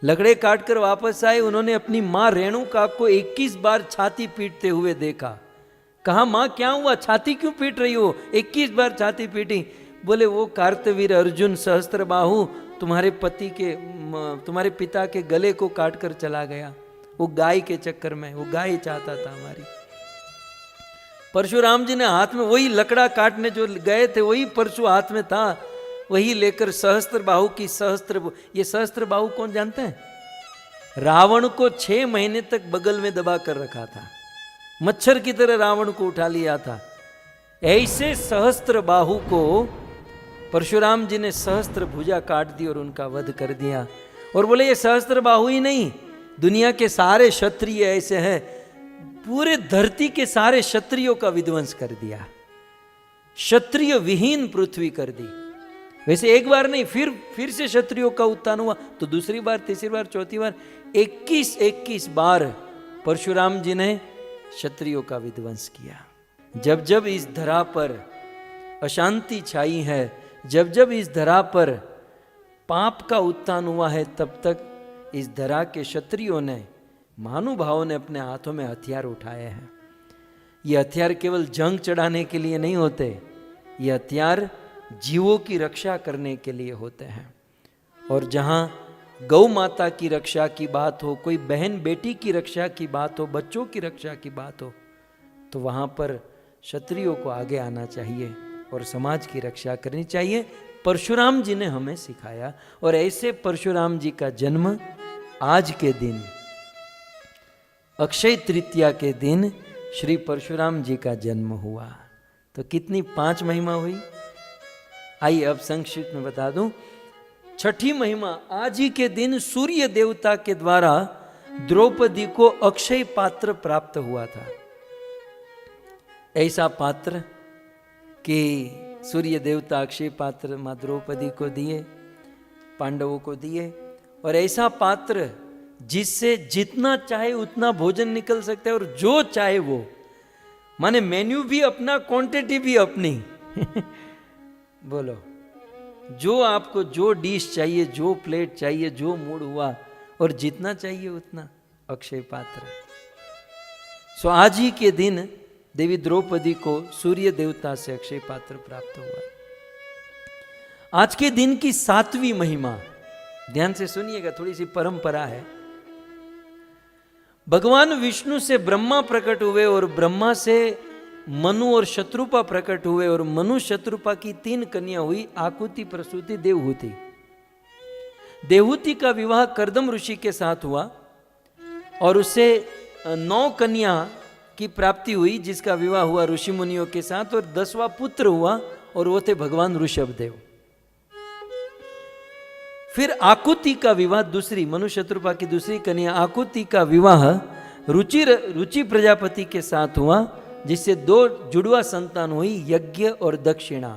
लकड़े काटकर वापस आए। उन्होंने अपनी माँ रेणुका को 21 बार छाती पीटते हुए देखा। कहा माँ क्या हुआ, छाती क्यों पीट रही हो? 21 बार छाती पीटी। बोले वो कार्तवीर अर्जुन सहस्त्रबाहु तुम्हारे तुम्हारे पिता के गले को काट कर चला गया, वो गाय के चक्कर में, वो गाय चाहता था हमारी। परशुराम जी ने हाथ में वही लकड़ा काटने जो गए थे, वही परशु हाथ में था, वही लेकर सहस्त्रबाहु की ये सहस्त्रबाहु कौन जानते हैं? रावण को 6 महीने तक बगल में दबा कर रखा था, मच्छर की तरह रावण को उठा लिया था। ऐसे सहस्त्रबाहु को परशुराम जी ने सहस्त्र भुजा काट दी और उनका वध कर दिया। और बोले ये सहस्त्रबाहु ही नहीं, दुनिया के सारे क्षत्रिय ऐसे हैं, पूरे धरती के सारे क्षत्रियों का विध्वंस कर दिया, क्षत्रिय विहीन पृथ्वी कर दी। वैसे एक बार नहीं, फिर से क्षत्रियों का उत्थान हुआ, तो दूसरी बार, तीसरी बार, चौथी बार, 21 बार परशुराम जी ने क्षत्रियों का विध्वंस किया। जब जब इस धरा पर अशांति छाई है, जब जब इस धरा पर पाप का उत्थान हुआ है तब तक इस धरा के क्षत्रियों ने, महानुभावों ने अपने हाथों में हथियार उठाए हैं। ये हथियार केवल जंग चढ़ाने के लिए नहीं होते, ये हथियार जीवों की रक्षा करने के लिए होते हैं। और जहाँ गौ माता की रक्षा की बात हो, कोई बहन बेटी की रक्षा की बात हो, बच्चों की रक्षा की बात हो, तो वहाँ पर क्षत्रियों को आगे आना चाहिए और समाज की रक्षा करनी चाहिए। परशुराम जी ने हमें सिखाया, और ऐसे परशुराम जी का जन्म आज के दिन, अक्षय तृतीया के दिन श्री परशुराम जी का जन्म हुआ। तो कितनी 5 महिमा हुई। आइए अब संक्षिप्त में बता दूं। छठी महिमा, आज ही के दिन सूर्य देवता के द्वारा द्रौपदी को अक्षय पात्र प्राप्त हुआ था। ऐसा पात्र कि सूर्य देवता अक्षय पात्र मां द्रौपदी को दिए, पांडवों को दिए, और ऐसा पात्र जिससे जितना चाहे उतना भोजन निकल सकता है और जो चाहे वो, माने मेन्यू भी अपना, क्वांटिटी भी अपनी। बोलो, जो आपको जो डिश चाहिए, जो प्लेट चाहिए, जो मूड हुआ, और जितना चाहिए उतना, अक्षय पात्र। सो आज ही के दिन देवी द्रौपदी को सूर्य देवता से अक्षय पात्र प्राप्त हुआ। आज के दिन की 7वीं महिमा, ध्यान से सुनिएगा, थोड़ी सी परंपरा है। भगवान विष्णु से ब्रह्मा प्रकट हुए और ब्रह्मा से मनु और शत्रुपा प्रकट हुए, और मनु शत्रुपा की 3 कन्या हुई, आकुति, प्रसूति, देवहूति। देवहूति का विवाह कर्दम ऋषि के साथ हुआ और उससे 9 कन्या की प्राप्ति हुई, जिसका विवाह हुआ ऋषि मुनियों के साथ, और 10वां पुत्र हुआ और वो थे भगवान ऋषभदेव। फिर आकुति का विवाह, दूसरी मनु शत्रुपा की दूसरी कन्या आकुति का विवाह रुचि प्रजापति के साथ हुआ, जिससे 2 जुड़वा संतान हुई, यज्ञ और दक्षिणा।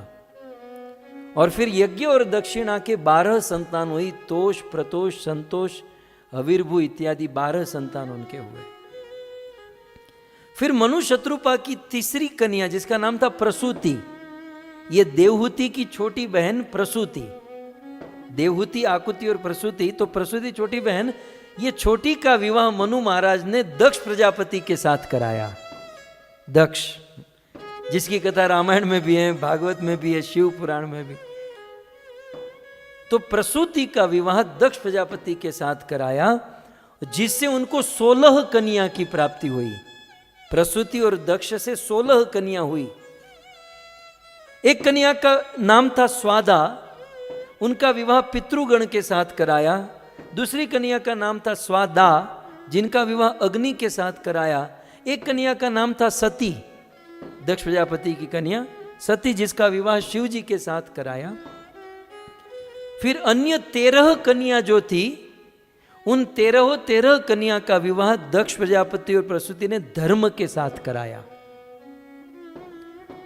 और फिर यज्ञ और दक्षिणा के 12 संतान हुई, तोष, प्रतोष, संतोष, हविर्भु इत्यादि 12 संतान उनके हुए। फिर मनु शत्रुपा की तीसरी कन्या, जिसका नाम था प्रसूति, ये देवहूति की छोटी बहन प्रसूति। देवहूति, आकुति और प्रसूति, तो प्रसूति छोटी बहन, ये छोटी का विवाह मनु महाराज ने दक्ष प्रजापति के साथ कराया। दक्ष, जिसकी कथा रामायण में भी है, भागवत में भी है, शिव पुराण में भी। तो प्रसूति का विवाह दक्ष प्रजापति के साथ कराया, जिससे उनको 16 कन्या की प्राप्ति हुई। प्रसूति और दक्ष से 16 कन्या हुई। एक कन्या का नाम था स्वादा, उनका विवाह पितृगण के साथ कराया। दूसरी कन्या का नाम था स्वादा, जिनका विवाह अग्नि के साथ कराया। एक कन्या का नाम था सती, दक्ष प्रजापति की कन्या सती, जिसका विवाह शिव जी के साथ कराया। फिर अन्य 13 कन्या जो थी, उन 13 कन्या का विवाह दक्ष प्रजापति और प्रसूति ने धर्म के साथ कराया।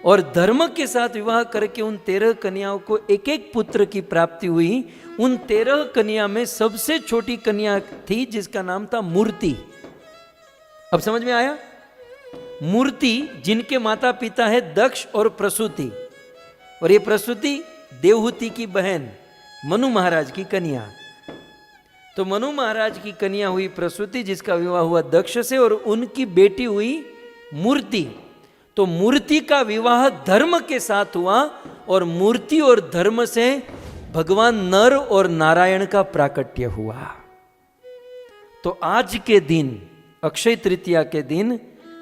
और धर्म के साथ विवाह करके उन 13 कन्याओं को एक एक पुत्र की प्राप्ति हुई। उन 13 कन्या में सबसे छोटी कन्या थी, जिसका नाम था मूर्ति। अब समझ में आया? मूर्ति, जिनके माता पिता है दक्ष और प्रसूति, और ये प्रसूति देवहूति की बहन, मनु महाराज की कन्या। तो मनु महाराज की कन्या हुई प्रसूति, जिसका विवाह हुआ दक्ष से, और उनकी बेटी हुई मूर्ति। तो मूर्ति का विवाह धर्म के साथ हुआ, और मूर्ति और धर्म से भगवान नर और नारायण का प्राकट्य हुआ। तो आज के दिन, अक्षय तृतीया के दिन,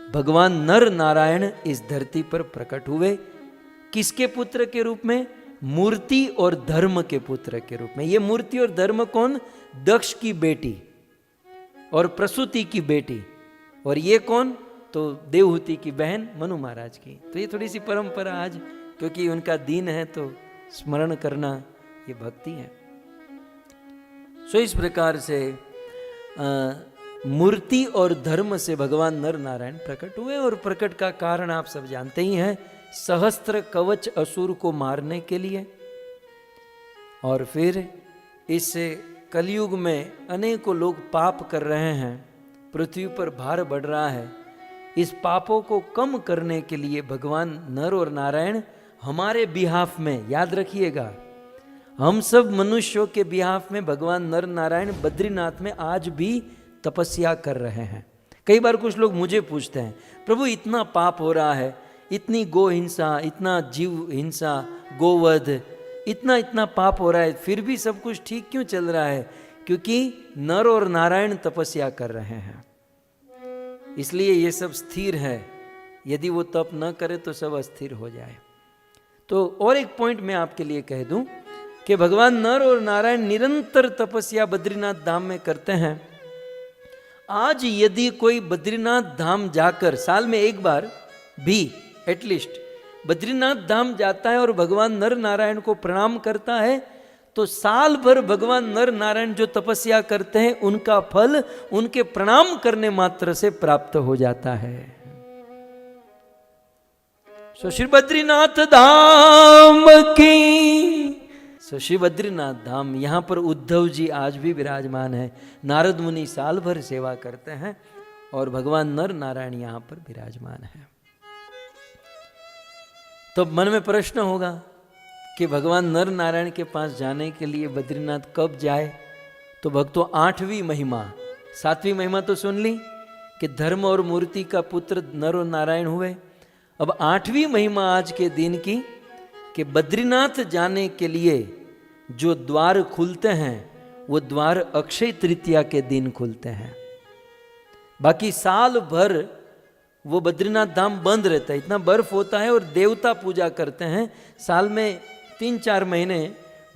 भगवान नर नारायण इस धरती पर प्रकट हुए। किसके पुत्र के रूप में? मूर्ति और धर्म के पुत्र के रूप में। ये मूर्ति और धर्म कौन? दक्ष की बेटी और प्रसूति की बेटी। और ये कौन? तो देवहूति की बहन मनु महाराज की। तो ये थोड़ी सी परंपरा आज, क्योंकि उनका दिन है तो स्मरण करना ये भक्ति है। सो इस प्रकार से मूर्ति और धर्म से भगवान नर नारायण प्रकट हुए। और प्रकट का कारण आप सब जानते ही हैं, सहस्त्र कवच असुर को मारने के लिए। और फिर इस कलयुग में अनेकों लोग पाप कर रहे हैं, पृथ्वी पर भार बढ़ रहा है। इस पापों को कम करने के लिए भगवान नर और नारायण हमारे बिहाफ में, याद रखिएगा, हम सब मनुष्यों के बिहाफ में भगवान नर नारायण बद्रीनाथ में आज भी तपस्या कर रहे हैं। कई बार कुछ लोग मुझे पूछते हैं, प्रभु इतना पाप हो रहा है, इतनी गो हिंसा, इतना जीव हिंसा, गोवध, इतना इतना पाप हो रहा है, फिर भी सब कुछ ठीक क्यों चल रहा है? क्योंकि नर और नारायण तपस्या कर रहे हैं, इसलिए ये सब स्थिर है। यदि वो तप न करे तो सब अस्थिर हो जाए। तो और एक पॉइंट मैं आपके लिए कह दूं कि भगवान नर और नारायण निरंतर तपस्या बद्रीनाथ धाम में करते हैं। आज यदि कोई बद्रीनाथ धाम जाकर साल में एक बार भी एटलीस्ट बद्रीनाथ धाम जाता है और भगवान नर नारायण को प्रणाम करता है, तो साल भर भगवान नर नारायण जो तपस्या करते हैं उनका फल उनके प्रणाम करने मात्र से प्राप्त हो जाता है। सो श्री बद्रीनाथ धाम की, सो श्री बद्रीनाथ धाम, यहां पर उद्धव जी आज भी विराजमान है। नारद मुनि साल भर सेवा करते हैं और भगवान नर नारायण यहां पर विराजमान है। तो मन में प्रश्न होगा कि भगवान नर नारायण के पास जाने के लिए बद्रीनाथ कब जाए? तो भक्तों 8वीं महिमा, 7वीं महिमा तो सुन ली कि धर्म और मूर्ति का पुत्र नर और नारायण हुए। अब 8वीं महिमा आज के दिन की कि बद्रीनाथ जाने के लिए जो द्वार खुलते हैं वो द्वार अक्षय तृतीया के दिन खुलते हैं। बाकी साल भर वो बद्रीनाथ धाम बंद रहता है, इतना बर्फ होता है और देवता पूजा करते हैं। साल में 3-4 महीने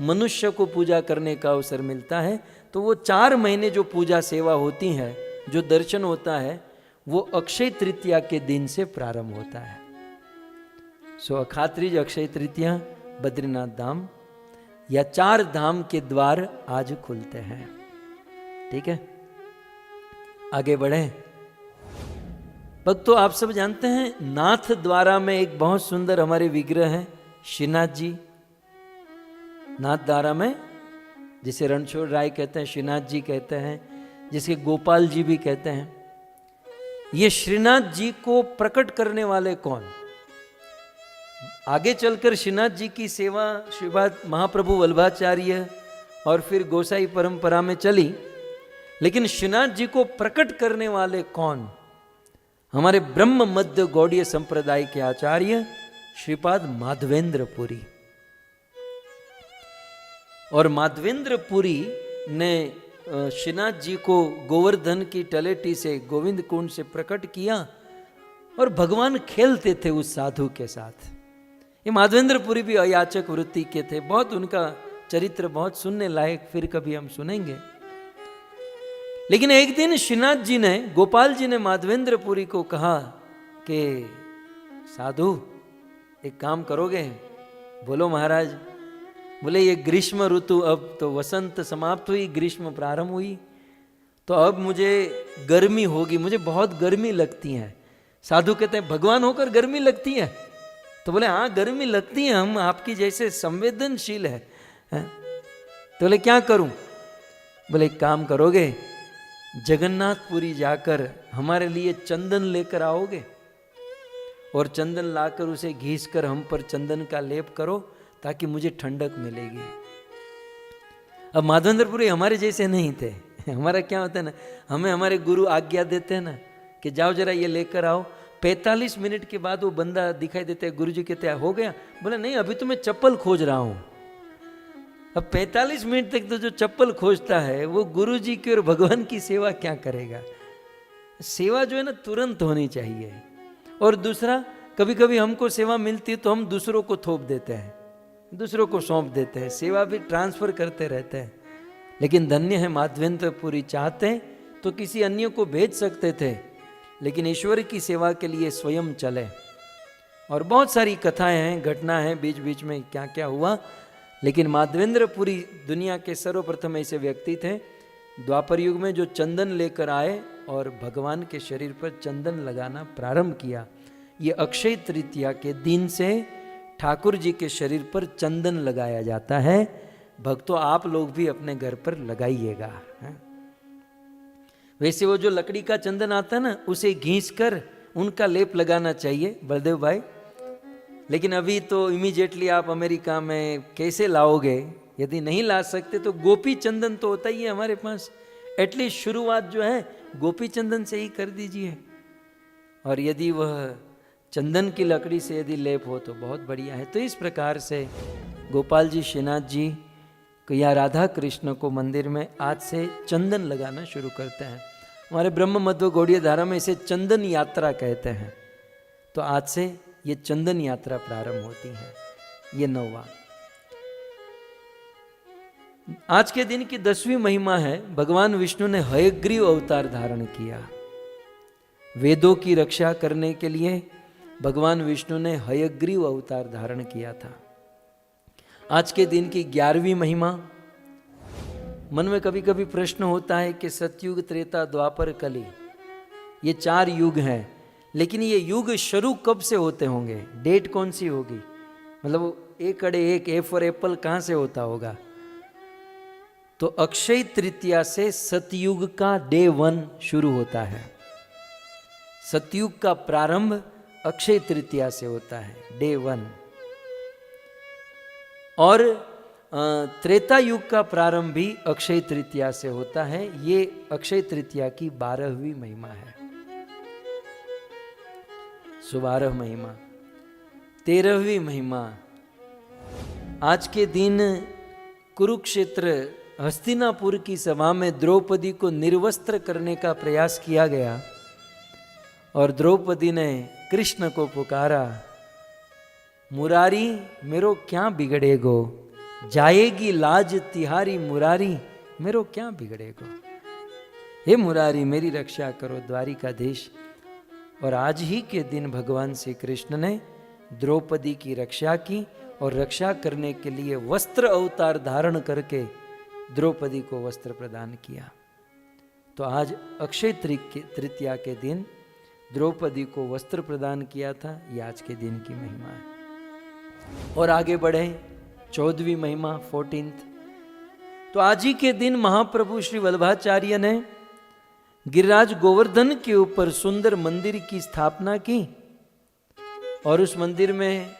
मनुष्य को पूजा करने का अवसर मिलता है, तो वो 4 महीने जो पूजा सेवा होती है, जो दर्शन होता है, वो अक्षय तृतीया के दिन से प्रारंभ होता है। सो अखात्रिज अक्षय तृतीया बद्रीनाथ धाम या 4 धाम के द्वार आज खुलते हैं। ठीक है, आगे बढ़े। भक्तों आप सब जानते हैं नाथ द्वारा में एक बहुत सुंदर हमारे विग्रह है श्रीनाथ जी। नाथ द्वारा में जिसे रणछोड़ राय कहते हैं, श्रीनाथ जी कहते हैं, जिसे गोपाल जी भी कहते हैं। ये श्रीनाथ जी को प्रकट करने वाले कौन? आगे चलकर श्रीनाथ जी की सेवा श्रीपाद महाप्रभु वल्लभाचार्य और फिर गोसाई परंपरा में चली, लेकिन श्रीनाथ जी को प्रकट करने वाले कौन? हमारे ब्रह्म मध्य गौड़ीय संप्रदाय के आचार्य श्रीपाद माधवेंद्रपुरी। और माधवेंद्रपुरी ने श्रीनाथ जी को गोवर्धन की तलेटी से, गोविंद कुंड से प्रकट किया और भगवान खेलते थे उस साधु के साथ। ये माधवेंद्रपुरी भी अयाचक वृत्ति के थे, बहुत उनका चरित्र बहुत सुनने लायक, फिर कभी हम सुनेंगे। लेकिन एक दिन श्रीनाथ जी ने, गोपाल जी ने माधवेंद्रपुरी को कहा कि साधु एक काम करोगे? बोलो महाराज। बोले ये ग्रीष्म ऋतु, अब तो वसंत समाप्त हुई, ग्रीष्म प्रारंभ हुई, तो अब मुझे गर्मी होगी, मुझे बहुत गर्मी लगती है। साधु कहते हैं भगवान होकर गर्मी लगती है? तो बोले हाँ गर्मी लगती है, हम आपकी जैसे संवेदनशील है। तो बोले क्या करूं? बोले एक काम करोगे, जगन्नाथपुरी जाकर हमारे लिए चंदन लेकर आओगे और चंदन लाकर उसे घीसकर हम पर चंदन का लेप करो ताकि मुझे ठंडक मिलेगी। अब माधवेंद्रपुरी हमारे जैसे नहीं थे। हमारा क्या होता है ना, हमें हमारे गुरु आज्ञा देते हैं ना कि जाओ जरा ये लेकर आओ। 45 मिनट के बाद वो बंदा दिखाई देता है, गुरु जी कहते हैं हो गया? बोले नहीं अभी तो मैं चप्पल खोज रहा हूं। अब 45 मिनट तक तो जो चप्पल खोजता है वो गुरु जी की और भगवान की सेवा क्या करेगा? सेवा जो है ना तुरंत होनी चाहिए। और दूसरा, कभी कभी हमको सेवा मिलती है तो हम दूसरों को थोप देते हैं, दूसरों को सौंप देते हैं, सेवा भी ट्रांसफर करते रहते हैं। लेकिन धन्य है माधवेंद्रपुरी, चाहते तो किसी अन्य को भेज सकते थे, लेकिन ईश्वर की सेवा के लिए स्वयं चले। और बहुत सारी कथाएं हैं, घटना है बीच बीच में क्या क्या हुआ। लेकिन माधवेंद्रपुरी दुनिया के सर्वप्रथम ऐसे व्यक्ति थे द्वापर युग में जो चंदन लेकर आए और भगवान के शरीर पर चंदन लगाना प्रारंभ किया। ये अक्षय तृतीया के दिन से ठाकुर जी के शरीर पर चंदन लगाया जाता है। भक्तों आप लोग भी अपने घर पर लगाइएगा। वैसे वो जो लकड़ी का चंदन आता है ना, उसे घींच कर उनका लेप लगाना चाहिए बलदेव भाई। लेकिन अभी तो इमीडिएटली आप अमेरिका में कैसे लाओगे यदि नहीं ला सकते तो गोपी चंदन तो होता ही है हमारे पास, एटलीस्ट शुरुआत जो है गोपी चंदन से ही कर दीजिए। और यदि वह चंदन की लकड़ी से यदि लेप हो तो बहुत बढ़िया है। तो इस प्रकार से गोपाल जी श्रीनाथ जी को या राधा कृष्ण को मंदिर में आज से चंदन लगाना शुरू करते हैं। हमारे ब्रह्म मध्व गौड़ीय धारा में इसे चंदन यात्रा कहते हैं। तो आज से ये चंदन यात्रा प्रारंभ होती है। ये 9वां। आज के दिन की 10वीं महिमा है, भगवान विष्णु ने हयग्रीव अवतार धारण किया। वेदों की रक्षा करने के लिए भगवान विष्णु ने हयग्रीव अवतार धारण किया था। आज के दिन की 11वीं महिमा। मन में कभी कभी प्रश्न होता है कि सतयुग, त्रेता, द्वापर, कली, ये 4 युग हैं, लेकिन ये युग शुरू कब से होते होंगे? डेट कौन सी होगी? मतलब एक अड़े एक, ए फॉर एप्पल कहां से होता होगा? तो अक्षय तृतीया से सतयुग का डे 1 शुरू होता है। सतयुग का प्रारंभ अक्षय तृतीया से होता है, डे 1। और त्रेता युग का प्रारंभ भी अक्षय तृतीया से होता है। ये अक्षय तृतीया की 12वीं महिमा है। 12 महिमा। 13वीं महिमा। आज के दिन कुरुक्षेत्र हस्तिनापुर की सभा में द्रौपदी को निर्वस्त्र करने का प्रयास किया गया और द्रौपदी ने कृष्ण को पुकारा, मुरारी मेरो क्या बिगड़ेगो, जाएगी लाज तिहारी मुरारी मेरो क्या बिगड़ेगो। हे मुरारी मेरी रक्षा करो द्वारिकाधीश। और आज ही के दिन भगवान श्री कृष्ण ने द्रौपदी की रक्षा की और रक्षा करने के लिए वस्त्र अवतार धारण करके द्रौपदी को वस्त्र प्रदान किया। तो आज अक्षय तृतीया के दिन द्रौपदी को वस्त्र प्रदान किया था। ये आज के दिन की महिमा है। और आगे बढ़े 14वीं महिमा, 14th। तो आज ही के दिन महाप्रभु श्री वल्लभाचार्य ने गिरिराज गोवर्धन के ऊपर सुंदर मंदिर की स्थापना की और उस मंदिर में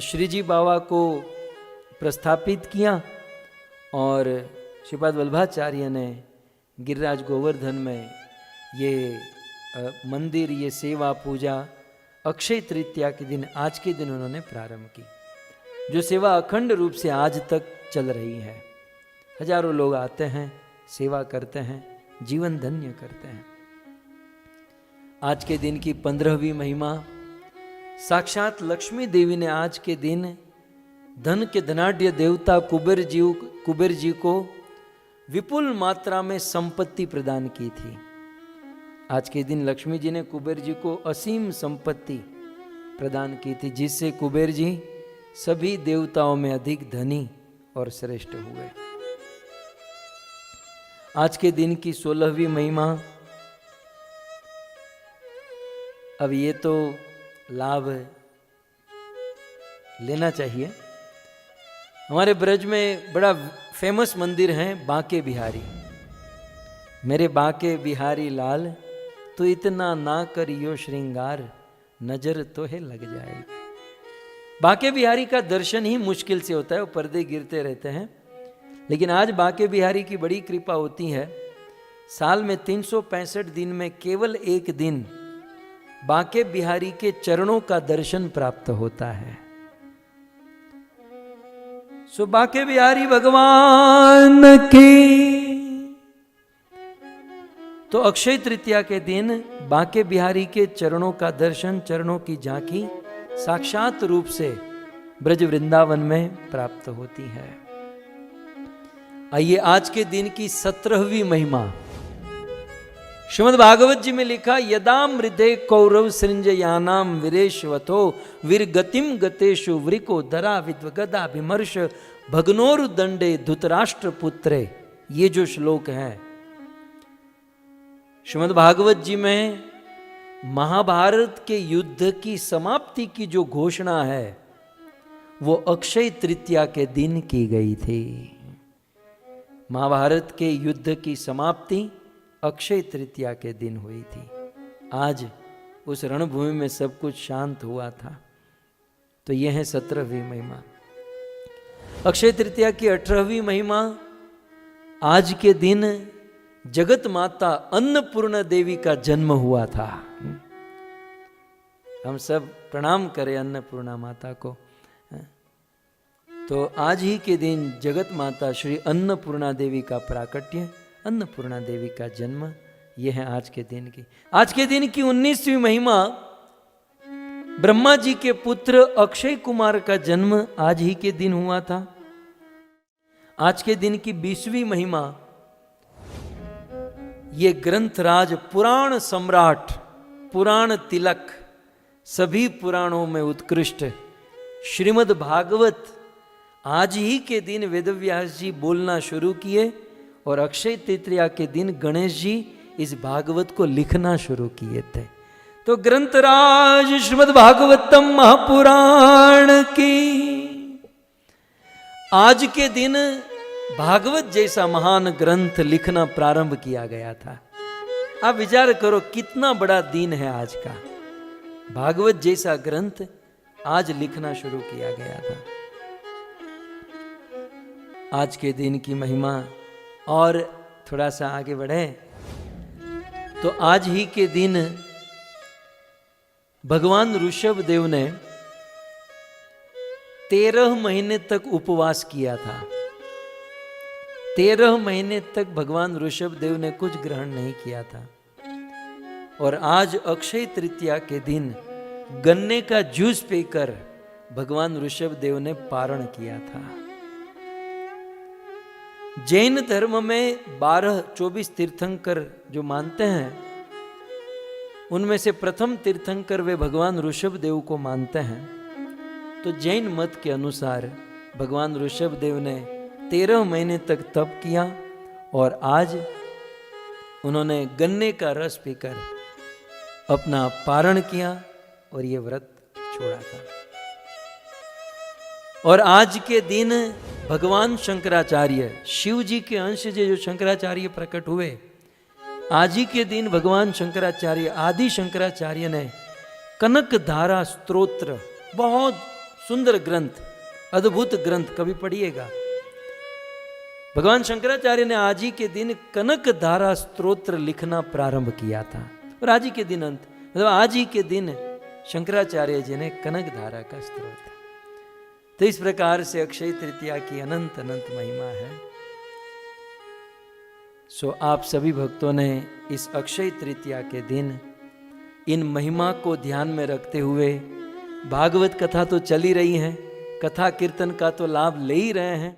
श्री जी बाबा को प्रस्थापित किया और श्रीपाद वल्लभाचार्य ने गिरिराज गोवर्धन में ये मंदिर, ये सेवा पूजा अक्षय तृतीया के दिन, आज के दिन उन्होंने प्रारंभ की, जो सेवा अखंड रूप से आज तक चल रही है। हजारों लोग आते हैं, सेवा करते हैं, जीवन धन्य करते हैं। आज के दिन की 15वीं महिमा। साक्षात लक्ष्मी देवी ने आज के दिन धन के धनाढ्य देवता कुबेर जी को विपुल मात्रा में संपत्ति प्रदान की थी। आज के दिन लक्ष्मी जी ने कुबेर जी को असीम संपत्ति प्रदान की थी, जिससे कुबेर जी सभी देवताओं में अधिक धनी और श्रेष्ठ हुए। आज के दिन की 16वीं महिमा। अब ये तो लाभ लेना चाहिए। हमारे ब्रज में बड़ा फेमस मंदिर है बांके बिहारी। मेरे बांके बिहारी लाल तो इतना ना करियो श्रृंगार, नजर तो है लग जाएगी। बांके बिहारी का दर्शन ही मुश्किल से होता है, वो पर्दे गिरते रहते हैं। लेकिन आज बांके बिहारी की बड़ी कृपा होती है। साल में 365 दिन में केवल एक दिन बांके बिहारी के चरणों का दर्शन प्राप्त होता है। सो बांके बिहारी भगवान की। तो अक्षय तृतीया के दिन बांके बिहारी के चरणों का दर्शन, चरणों की झांकी साक्षात रूप से ब्रज वृंदावन में प्राप्त होती है। आइए आज के दिन की 17वीं महिमा। श्रीमद् भागवत जी में लिखा, यदा मृदे कौरव सृंजयानाम वीरेशवतो वीरगतिम गतेषु वृको दरा विद्वगदा विमर्श भग्नोरुदंडे धृतराष्ट्र पुत्रे। ये जो श्लोक है श्रीमद् भागवत जी में महाभारत के युद्ध की समाप्ति की जो घोषणा है वो अक्षय तृतीया के दिन की गई थी। महाभारत के युद्ध की समाप्ति अक्षय तृतीया के दिन हुई थी। आज उस रणभूमि में सब कुछ शांत हुआ था। तो यह है 17वीं महिमा। अक्षय तृतीया की 18वीं महिमा, आज के दिन जगत माता अन्नपूर्णा देवी का जन्म हुआ था। हम सब प्रणाम करें अन्नपूर्णा माता को। तो आज ही के दिन जगत माता श्री अन्नपूर्णा देवी का प्राकट्य, अन्नपूर्णा देवी का जन्म, यह है आज के दिन की। आज के दिन की 19वीं महिमा, ब्रह्मा जी के पुत्र अक्षय कुमार का जन्म आज ही के दिन हुआ था। आज के दिन की 20वीं महिमा, ये ग्रंथराज पुराण सम्राट, पुराण तिलक, सभी पुराणों में उत्कृष्ट श्रीमद् भागवत आज ही के दिन वेदव्यास जी बोलना शुरू किए और अक्षय तृतीया के दिन गणेश जी इस भागवत को लिखना शुरू किए थे। तो ग्रंथराज श्रीमद् भागवतम महापुराण की आज के दिन भागवत जैसा महान ग्रंथ लिखना प्रारंभ किया गया था। आप विचार करो कितना बड़ा दिन है आज का। भागवत जैसा ग्रंथ आज लिखना शुरू किया गया था। आज के दिन की महिमा और थोड़ा सा आगे बढ़े तो आज ही के दिन भगवान ऋषभ देव ने 13 महीने तक उपवास किया था। 13 महीने तक भगवान ऋषभ देव ने कुछ ग्रहण नहीं किया था। और आज अक्षय तृतीया के दिन गन्ने का जूस पीकर भगवान ऋषभ देव ने पारण किया था। जैन धर्म में 12-24 तीर्थंकर जो मानते हैं, उनमें से प्रथम तीर्थंकर वे भगवान ऋषभ देव को मानते हैं। तो जैन मत के अनुसार भगवान ऋषभ देव ने 13 महीने तक तप किया और आज उन्होंने गन्ने का रस पीकर अपना पारण किया और ये व्रत छोड़ा था। और आज के दिन भगवान शंकराचार्य, शिव जी के अंश जो शंकराचार्य प्रकट हुए, आज ही के दिन भगवान शंकराचार्य, आदि शंकराचार्य ने कनक धारा स्तोत्र, बहुत सुंदर ग्रंथ, अद्भुत ग्रंथ, कभी पढ़िएगा। भगवान शंकराचार्य ने आज ही के दिन कनक धारा स्तोत्र लिखना प्रारंभ किया था। और आज ही के दिन अंत, मतलब आज ही के दिन शंकराचार्य जी ने कनक धारा का स्तोत्र। तो इस प्रकार से अक्षय तृतीया की अनंत अनंत महिमा है। सो आप सभी भक्तों ने इस अक्षय तृतीया के दिन इन महिमा को ध्यान में रखते हुए, भागवत कथा तो चली रही है, कथा कीर्तन का तो लाभ ले ही रहे हैं,